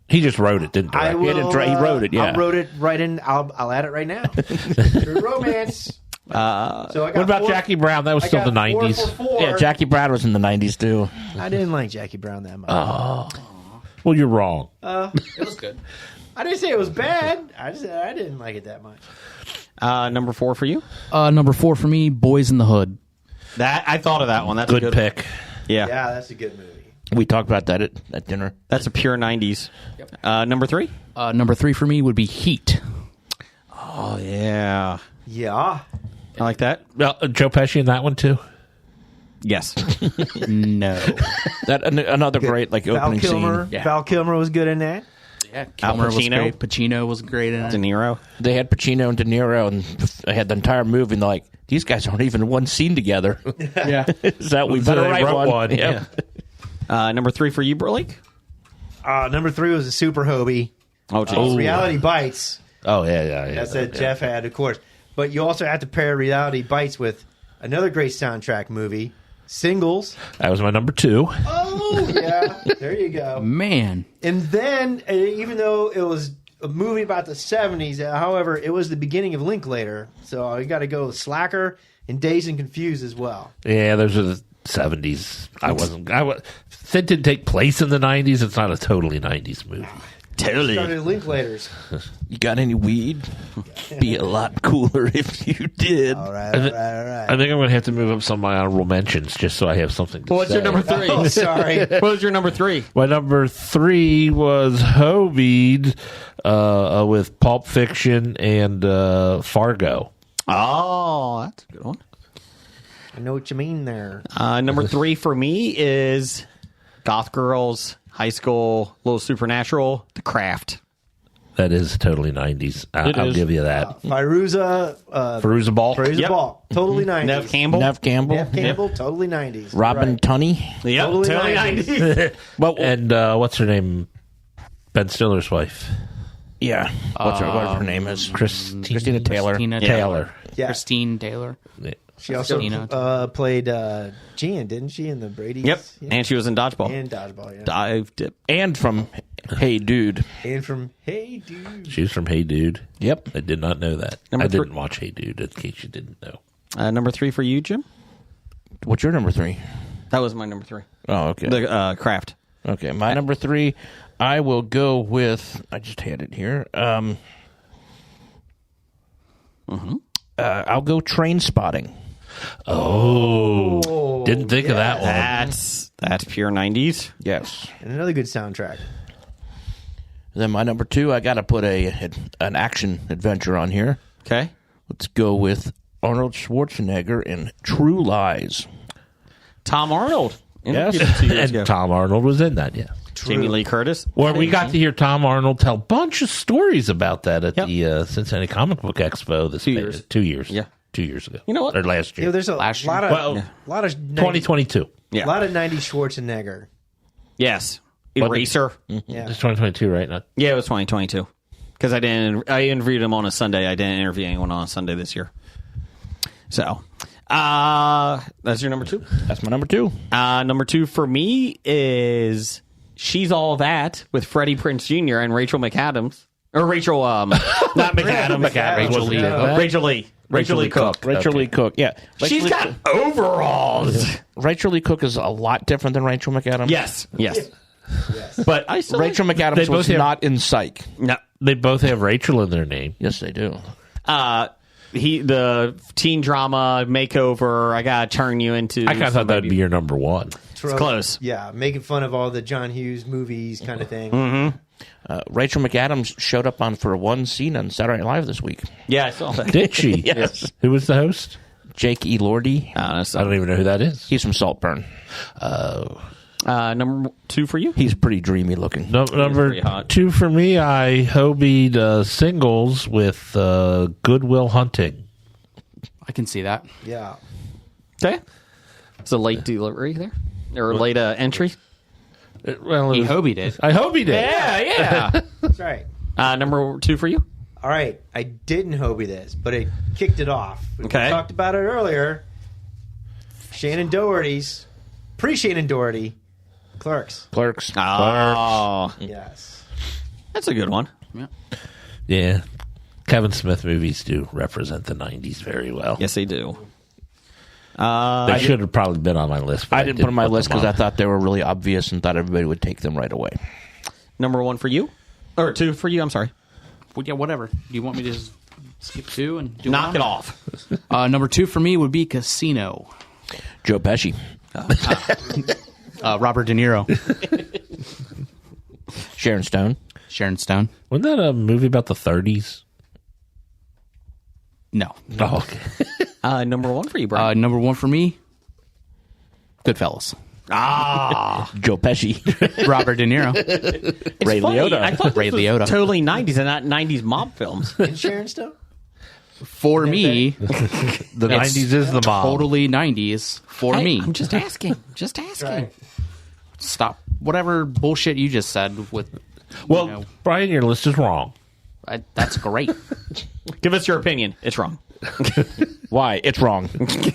He just wrote it, didn't I he? will, he wrote it, yeah. I wrote it right in. I'll add it right now. True Romance. So I got What about 4 Jackie Brown? That was I still the got 4 90s. for 4. Yeah, Jackie Brown was in the 90s, too. I didn't like Jackie Brown that much. Well, you're wrong. It was good. I didn't say it was bad. I just said I didn't like it that much. Number 4 for you. Number 4 for me, Boys in the Hood. That I thought of that one. That's Good a good pick. Yeah. Yeah, that's a good movie. We talked about that at dinner. That's a pure 90s. Number 3. Number 3 for me would be Heat. Oh yeah. Yeah. I like that. Joe Pesci in that one too. Yes. No. That another great like Val opening Kilmer. scene. Yeah. Val Kilmer was good in that. Yeah, Kilmer was Pacino. great. Pacino was great in De it. Niro. They had Pacino and De Niro, and they had the entire movie. And they're like, these guys aren't even in one scene together. Yeah. So we So better they write wrote one. Yeah. Number 3 for you, Burlake. Number 3 was a Super Hobie. Oh, geez. Reality Bites. Oh yeah. That's that Jeff had, of course. But you also have to pair Reality Bites with another great soundtrack movie, Singles. That was my number 2. Oh, yeah. There you go. Man. And then, even though it was a movie about the 70s, however, it was the beginning of Linklater. So you got to go with Slacker and Dazed and Confused as well. Yeah, those are the 70s. It didn't take place in the 90s. It's not a totally 90s movie. Started Linklaters. You got any weed? Be a lot cooler if you did. All right. I think I'm going to have to move up some of my honorable mentions just so I have something to What's say. your number 3? Oh, sorry. What was your number 3? My number 3 was Hobie with Pulp Fiction and Fargo. Oh, that's a good one. I know what you mean there. Number 3 for me is Goth Girls, High School, Little Supernatural, The Craft. That is totally 90s. I'll give you that. Fairuza Ball. Fairuza Ball. Totally 90s. Nev Campbell. Nev Campbell. Nev Campbell, totally 90s. Robin Right. Tunney. Yep, Totally totally 90s. Well, And what's her name? Ben Stiller's wife. yeah. What's her name is? Christina Taylor. Christina Taylor. Yeah. Christine Taylor. She also Christina. played Jan, didn't she, in the Brady's? Yep. Yeah. And she was in Dodgeball. And Dodgeball, yeah. Dive dip. And from Hey Dude. And from Hey Dude. She's from Hey Dude. Yep. I did not know that. Number I didn't 3. watch Hey Dude, in case you didn't know. Number 3 for you, Jim. What's your number 3? That was my number 3. Oh, okay. The Craft. Okay, my number 3, I will go with. I just had it here. I'll go Train Spotting. Oh, didn't think of that one. That's pure 90s. Yes. And another good soundtrack. Then my number 2, I got to put an action adventure on here. Okay. Let's go with Arnold Schwarzenegger in True Lies. Tom Arnold. Yes. 2 years ago. And Tom Arnold was in that, yeah. Jamie Lee Curtis. Well, we got to hear Tom Arnold tell a bunch of stories about that at the Cincinnati Comic Book Expo this 2 years. 2 years. Yeah. 2 years ago. You know what? Or last year. There's a Last lot year. of, Well, lot of 2022. Yeah. lot of 90s Schwarzenegger. Yes. Eraser. Yeah. It's 2022, right? Not Yeah, it was 2022. Because I interviewed him on a Sunday. I didn't interview anyone on a Sunday this year. So, that's your number 2. That's my number 2. Number 2 for me is She's All That with Freddie Prinze Jr. and Rachel McAdams. Or Rachel, not McAdams. Rachel Lee. Rachel Lee. Rachel Lee Cook. Rachel Lee Cook. Yeah. She's Rachel Lee got overalls. Rachel Lee Cook is a lot different than Rachel McAdams. Yes. But I still Rachel McAdams They both was have- not in Psych. No. They both have Rachel in their name. Yes, they do. The teen drama makeover. I gotta turn you into. I kind of thought that'd be your number 1. It's close. Yeah, making fun of all the John Hughes movies kind of thing. Mm-hmm. Rachel McAdams showed up for one scene on Saturday Night Live this week. Yeah, I saw that. Did she? Yes. Who was the host? Jake E. Lordy. I don't even know who that is. He's from Saltburn. Number 2 for you. He's pretty dreamy looking. Number pretty hot. 2 for me, I hobied Singles with Good Will Hunting. I can see that. Yeah. Okay. It's a late delivery there, or late entry. Well, He hobied it. I hope he did. Yeah. That's right. Number 2 for you. All right. I didn't Hobie this, but it kicked it off. Okay. We talked about it earlier. Shannon Doherty's, pre-Shannon Doherty, Clerks. Oh, Yes. that's a good one. Yeah. Kevin Smith movies do represent the 90s very well. Yes, they do. They should have probably been on my list. But I didn't put them on my list them because I on. thought they were really obvious and thought everybody would take them right away. Number 1 for you. Or 2 for you, I'm sorry. Well, yeah, whatever. Do you want me to just skip 2 and do Knock one? it off. Number 2 for me would be Casino. Joe Pesci. Robert De Niro. Sharon Stone. Sharon Stone. Wasn't that a movie about the 30s? No. Oh, okay. Number 1 for you, Brian. Number 1 for me, Goodfellas. Joe Pesci. Robert De Niro. Ray Funny, Liotta. I thought Ray this was Liotta. totally 90s and not 90s mob films. And Sharon Stone? For me, The It's 90s is the mob. totally 90s for Hey, me. I'm just asking. Just asking. Right. Stop whatever bullshit you just said with. Well, you know, Brian, your list is wrong. that's great. Give us your opinion. It's wrong. Why? It's wrong.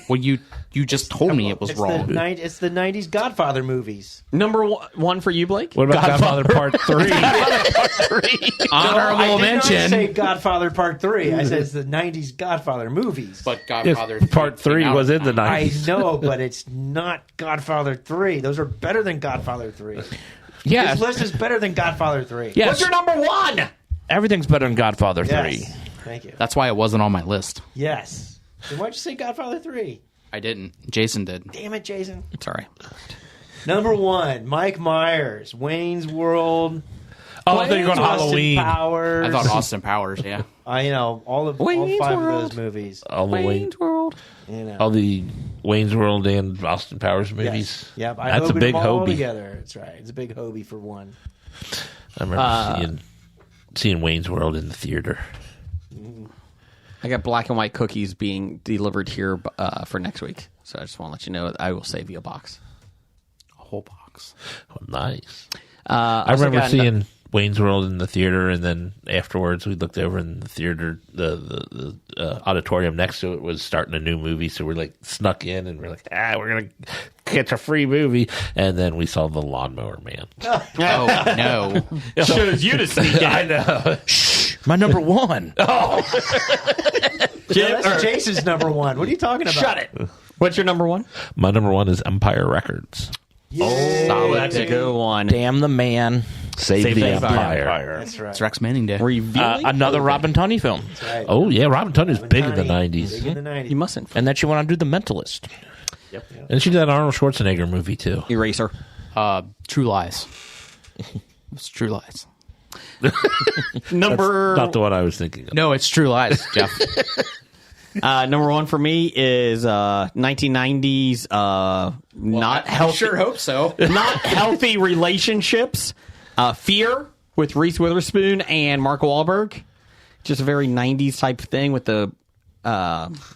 Well, you just told me it was wrong. It's the 90s Godfather movies. Number 1 for you, Blake? What about Godfather Part 3? Honorable I did mention. not say Godfather Part 3. I said it's the 90s Godfather movies. But Yes, Godfather Part 3 was in the I 90s. know, but it's not Godfather 3. Those are better than Godfather 3. Yeah. This list is better than Godfather 3. Yes. What's your number 1? Everything's better than Godfather 3. Yes. Thank you. That's why it wasn't on my list. Yes. Then why'd you say Godfather 3? I didn't. Jason did. Damn it, Jason. Sorry. Number 1, Mike Myers, Wayne's World. Oh, I thought you were going to Austin Halloween. Powers. I thought Austin Powers. Yeah. All Wayne's 5 World. of those movies. All the Wayne's World. all the Wayne's World and Austin Powers movies. Yes. Yep. I That's a Hobie'd big them all Hobie. together. That's right. It's a big Hobie for one. I remember seeing Wayne's World in the theater. I got black and white cookies being delivered here for next week. So I just want to let you know I will save you a box. A whole box. Oh, nice. I I also remember got- seeing Wayne's World in the theater, and then afterwards we looked over in the theater. The auditorium next to it was starting a new movie, so we're like snuck in, and we're like, we're gonna catch a free movie, and then we saw The Lawnmower Man. Oh no. shows you to sneak in. I know. Shh. My number 1. That's Jason's number 1. What are you talking about? Shut it. What's your number 1? My number 1 is Empire Records. Oh, that's a good one. Damn the man. Save Save the the Empire. That's right. It's Rex Manning Day. Revealing Another Robin Tunney film. That's right. Oh yeah, Robin Tunney was big in the Big '90s, in the 90s. You mustn't. And then she went on to do The Mentalist. and she did that Arnold Schwarzenegger movie too. Eraser. True Lies. It's True Lies. Number Not the one I was thinking of. No, it's True Lies, Jeff. number 1 for me is 1990s not healthy. Sure hope so. Not healthy relationships. Fear with Reese Witherspoon and Mark Wahlberg. Just a very 90s type thing with the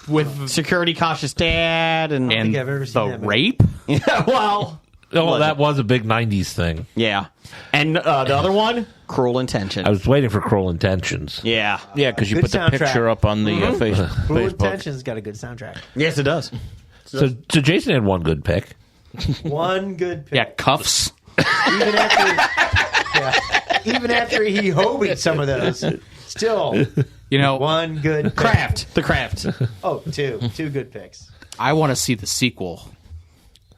with security cautious dad and think I've ever seen the that movie. rape. yeah, well, Oh, that was a big '90s thing. yeah. And the other one, Cruel Intention. I was waiting for Cruel Intentions. Yeah. Yeah, because you Good put the soundtrack. picture up on the Cruel Facebook. Intentions got a good soundtrack. Yes, it does. So Jason had one good pick. One good pick. Yeah, cuffs. Even after he Hobied some of those. Still, You know, one good pick. The Craft. Oh, two good picks. I want to see the sequel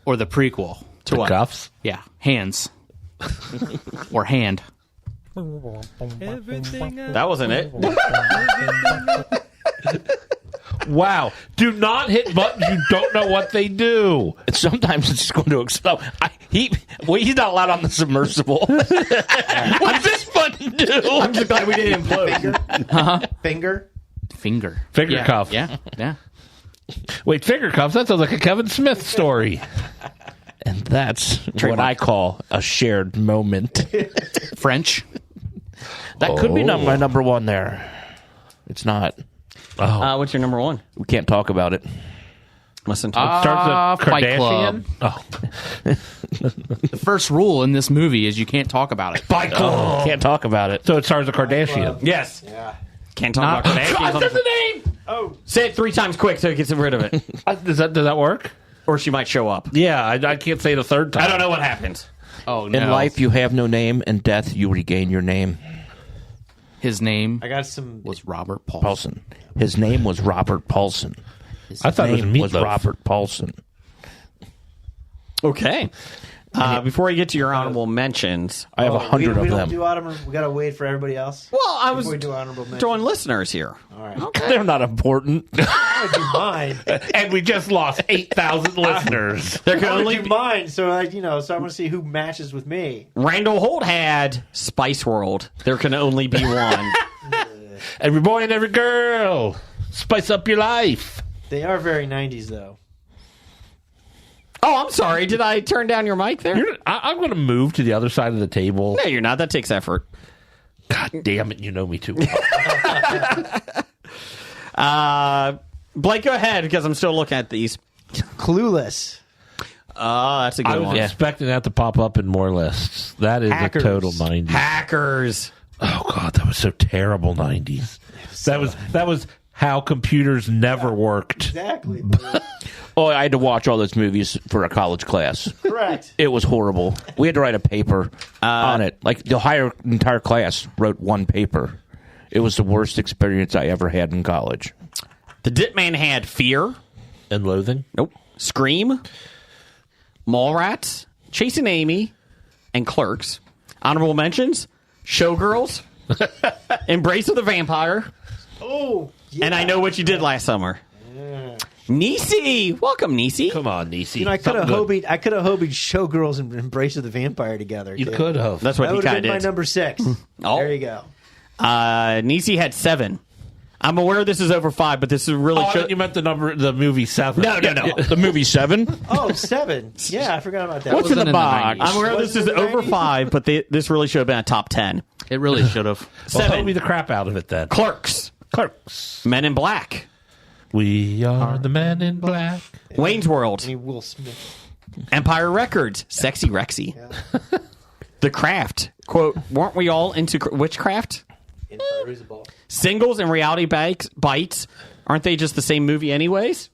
or the prequel. To what? Cuffs. Yeah, Hands or Hand. That wasn't it. Wow. Do not hit buttons you don't know what they do. Sometimes it's going to explode. He's not allowed on the submersible. What's this button do? I'm just glad we didn't implode. Finger. Finger. Finger Yeah, cuff. Yeah, yeah. Wait, finger cuffs? That sounds like a Kevin Smith story. And that's what I call a shared moment. French. That could be my number 1 there. It's not. What's your number 1? We can't talk about it. Listen to Starts with Fight Kardashian. Club. Oh. The first rule in this movie is you can't talk about it. Can't talk about it. So it stars a Kardashian. Yes. Yeah. Can't talk about Kardashians. That's the name. Oh, Say it 3 times quick so it gets rid of it. Does that work? Or she might show up. Yeah, I can't say it a third time. I don't know what happens. Oh no! In life, you have no name. In death, you regain your name. his name I got some. was Robert Paulson. Paulson. His name was Robert Paulson. I thought it was Name was Meatloaf. Robert Paulson. Okay. Before we get to your honorable mentions, I have 100 we of don't them. do honorable. We gotta wait for everybody else. well, I was Before we do honorable mentions. doing listeners here. All right. They're not important. I would do mine. And we just lost 8,000 listeners. There can I would only do be, mine. So so I want to see who matches with me. Randall Holt had Spice World. There can only be one. Every boy and every girl. Spice up your life. They are very 90s though. Oh, I'm sorry. Did I turn down your mic there? I'm going to move to the other side of the table. No, you're not. That takes effort. God damn it, you know me too well. Blake, go ahead because I'm still looking at these. Clueless. Oh, that's a good I was one. expecting that to pop up in more lists. That is Hackers. a total 90s. Hackers. Oh God, that was so terrible 90s. That was how computers never worked. Exactly. Oh, I had to watch all those movies for a college class. Correct. It was horrible. We had to write a paper on it. Like the entire class wrote one paper. It was the worst experience I ever had in college. The Dip Man had Fear. And Loathing? Nope. Scream. Mallrats. Chasing Amy. And Clerks. Honorable mentions. Showgirls. Embrace of the Vampire. Oh. Yeah. And I Know What You Did Last Summer. Niecy. Welcome, Niecy. Come on, Niecy. I could have Something good. hobied Showgirls and Embrace of the Vampire together. You too. could have. That's what That he would have kind been of my did. number 6. Oh. There you go. Niecy had 7. I'm aware this is over 5, but this is really... Oh, I thought you meant the movie 7. No. The movie 7? Oh, 7. Yeah, I forgot about that. What's in the in the box? 90s. I'm aware this is over 5, but this really should have been a top 10. It really should have. Well, 7. tell me the crap out of it then. Clerks. Clerks. Men in Black. We are the men in black. Wayne's World. Any Will Smith. Empire Records. Sexy Rexy. The Craft. Quote, weren't we all into witchcraft? Singles and Reality Bites. Aren't they just the same movie anyways?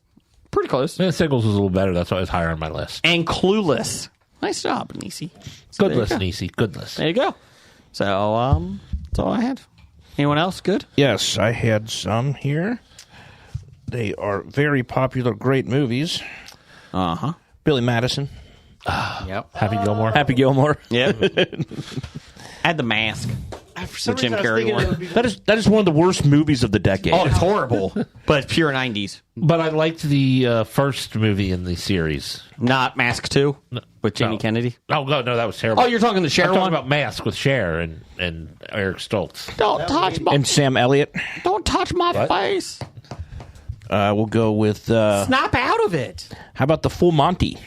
Pretty close. Man, Singles was a little better. That's why it's higher on my list. And Clueless. Nice job, Niecy. Good there you list, go. Niecy. Good list. There you go. So, that's all I had. Anyone else? Good? Yes, I had some here. They are very popular, great movies. Uh-huh. Billy Madison. Yep. Happy Gilmore. Happy Gilmore. Yeah. Add The Mask. For some The Jim reason, I was Carrey thinking one. it would be- That is one of the worst movies of the decade. Oh, it's horrible. But it's pure 90s. But I liked the first movie in the series. Not Mask 2 with Jamie No. Kennedy. Oh, no, that was terrible. Oh, you're talking the Cher I'm talking one? about Mask with Cher and Eric Stoltz. Don't touch my, And Sam Elliott. don't touch my face. We'll go with. Snap out of it. How about the Full Monty?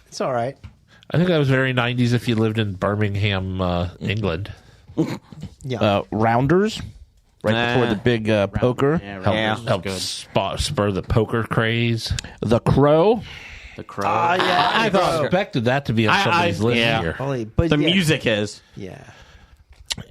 It's all right. I think that was very 90s if you lived in Birmingham, England. Yeah. Rounders. Right before the big poker. Helped spur the poker craze. The Crow. The Crow. I thought Expected that to be on somebody's list yeah. here. Only, but the yeah. music is. Yeah.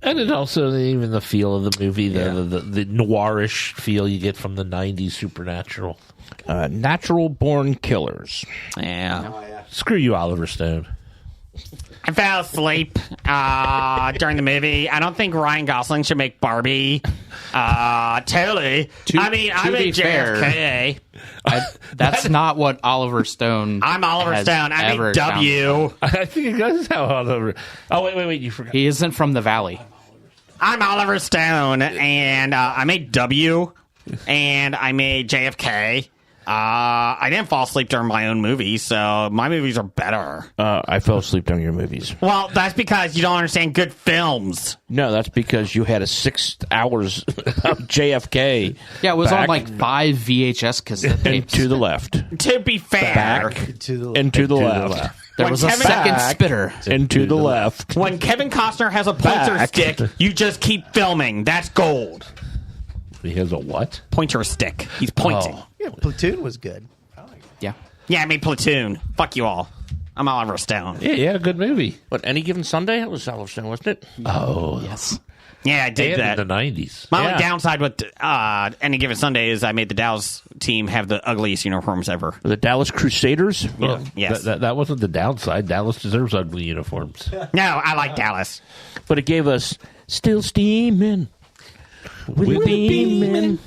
And it also, even the feel of the movie, the noirish feel you get from the 90s Supernatural. Natural Born Killers. Yeah. Screw you, Oliver Stone. I fell asleep during the movie. I don't think Ryan Gosling should make Barbie. Totally. I made fair, JFK. That's not what Oliver Stone. I'm Oliver has Stone. I ever made W. I think that's how Oliver... Oh, wait, you forgot. He isn't from the Valley. I'm Oliver Stone, and I made W, and I made JFK. I didn't fall asleep during my own movies, so my movies are better. I fell asleep during your movies. Well, that's because you don't understand good films. No, that's because you had a 6 hours of JFK. Yeah, it was on Back like 5 VHS cassette and tapes. to the left. To be fair, Back To the and to the left. There when was a Kevin- second Back. spitter. And to the left. when Kevin Costner has a pointer Back. stick, you just keep filming. That's gold. He has a what? Pointer stick. He's pointing. Oh. Yeah, Platoon was good. Yeah. Yeah, I made Platoon. Fuck you all. I'm Oliver Stone. Yeah, a good movie. But Any Given Sunday? It was Oliver Stone, wasn't it? Oh. Yes. Yeah, I did And that. in the 90s. My only Yeah. downside with Any Given Sunday is I made the Dallas team have the ugliest uniforms ever. The Dallas Crusaders? Well, Yes. that wasn't the downside. Dallas deserves ugly uniforms. No, I like Dallas. But it gave us Still Steaming. We're beaming.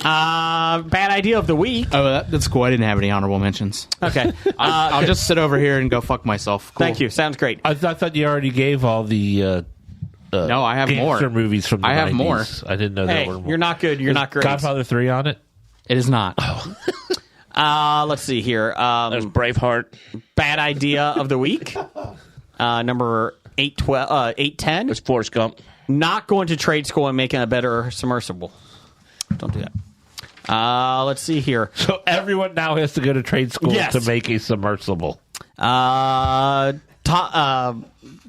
Bad idea of the week. Oh, that's cool. I didn't have any honorable mentions. Okay. I'll just sit over here and go fuck myself. Cool. Thank you. Sounds great. I thought you already gave all the No, I have more. gangster movies from the I have 90s. more. I didn't know Hey, there were more. you're not good. You're not great. Godfather 3 on it? It is not. Let's see here. There's Braveheart. Bad idea of the week. Number 810. There's Forrest Gump. Not going to trade school and making a better submersible. Don't do that. Let's see here. So everyone now has to go to trade school Yes. to make a submersible.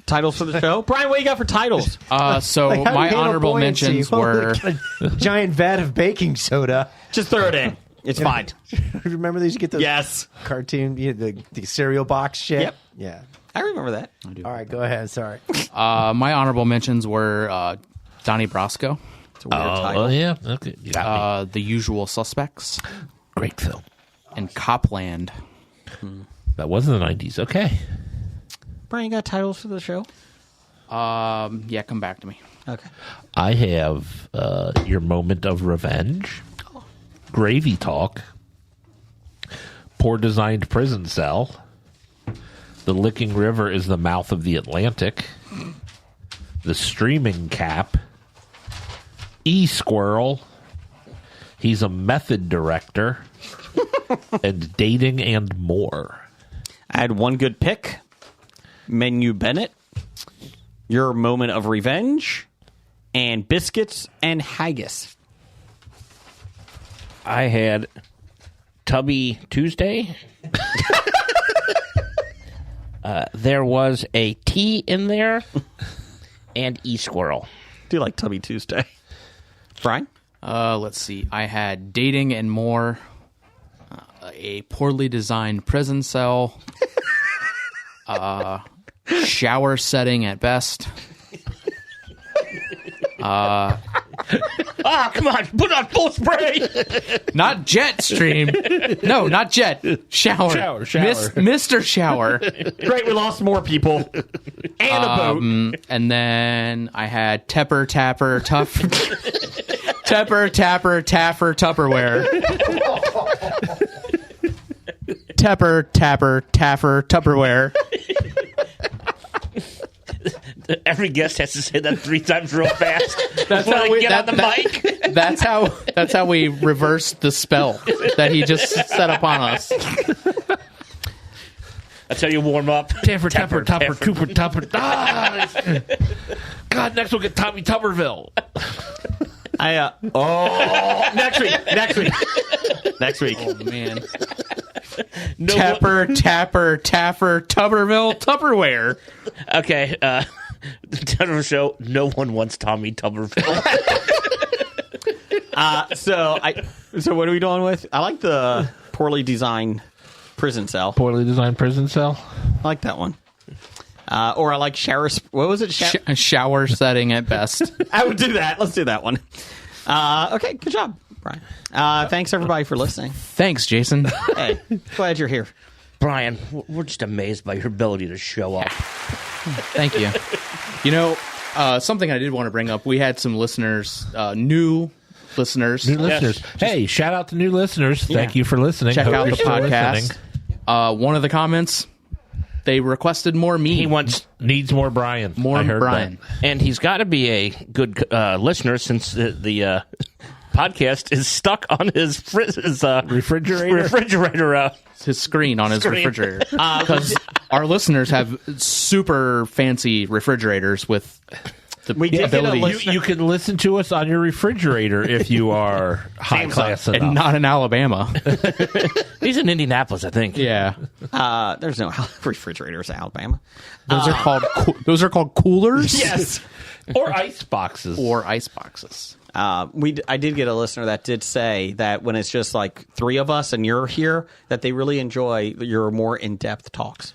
Titles for the show. Brian, what you got for titles? So Like, how do my you handle honorable buoyancy? mentions Well, were like a giant vat of baking soda. Just throw it in. It's fine. Remember these? You get those Yes. cartoon, the cereal box shit. Yep. Yeah. I remember that. All right, go ahead. Sorry. my honorable mentions were Donnie Brasco, It's a weird title. Yeah. Okay. You got me. The Usual Suspects, Great film. and Copland. That was in the 90s. Okay. Brian, you got titles for the show? Yeah, come back to me. Okay. I have Your Moment of Revenge, Gravy Talk, Poor Designed Prison Cell, The Licking River is the Mouth of the Atlantic, The Streaming Cap, E-Squirrel, He's a Method Director, and Dating and More. I had one good pick. Menu Bennett. Your Moment of Revenge. And Biscuits and Haggis. I had Tubby Tuesday. There was a T in there. And E-Squirrel. Do you like Tubby Tuesday? Brian? Let's see. I had Dating and More, a poorly designed prison cell, shower setting at best. Come on, put on full spray. Not jet stream. No, not jet. Shower. Mr. Shower. Great, we lost more people. And a boat. And then I had Tepper, Tapper, Tough. Tepper, Tapper, Taffer, Tupperware. Tepper, Tapper, Taffer, Tupperware. Every guest has to say that 3 times real fast. That's before how they we get that, on the that- mic. That's how we reversed the spell that he just set upon us. That's how you warm up. Tupper, Cooper, Tupper. God, next we'll get Tommy Tuberville. Next week. Oh man. No Tapper, Tapper, Taffer, Tuberville, Tupperware. Okay, the title of the show, no one wants Tommy Tuberville. So what are we doing with? I like the poorly designed prison cell. Poorly designed prison cell. I like that one. Or I like shower. What was it? Shower setting at best. I would do that. Let's do that one. Okay, good job, Brian. Thanks everybody for listening. Thanks, Jason. Hey, glad you're here. Brian, we're just amazed by your ability to show up. Thank you. You know, something I did want to bring up. We had some listeners, new listeners. New listeners. Hey, shout out to new listeners. Thank you for listening. Check Hope out you're the still podcast. listening. One of the comments, they requested more me. He wants Needs more Brian. more I heard Brian. and he's got to be a good listener since the podcast is stuck on his refrigerator. His screen on his refrigerator. Because our listeners have super fancy refrigerators with the We did get a ability listener- You can listen to us on your refrigerator if you are high class enough. and not in Alabama. He's in Indianapolis, I think. Yeah. There's no refrigerators in Alabama. Those are called coolers? Yes. Or ice boxes. Or ice boxes. I did get a listener that did say that when it's just like 3 of us and you're here, that they really enjoy your more in-depth talks.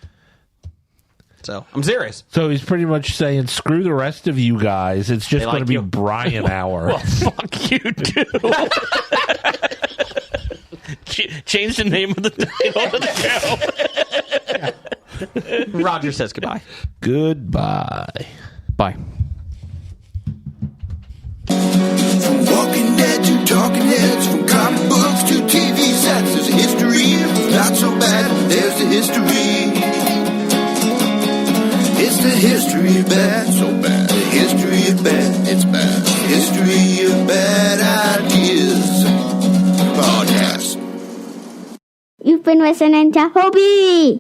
So I'm serious. So he's pretty much saying, screw the rest of you guys. It's just They going like to be you. Brian hour. Well, fuck you, too. Change the name of the title of the show. Roger says goodbye. Goodbye. Bye. From Walking Dead to Talking heads from comic books to TV sets. There's a history, not so bad. There's the history. It's the history of bad, so bad. The history of bad, it's bad. History of bad ideas. Podcast. You've been listening to Hobie.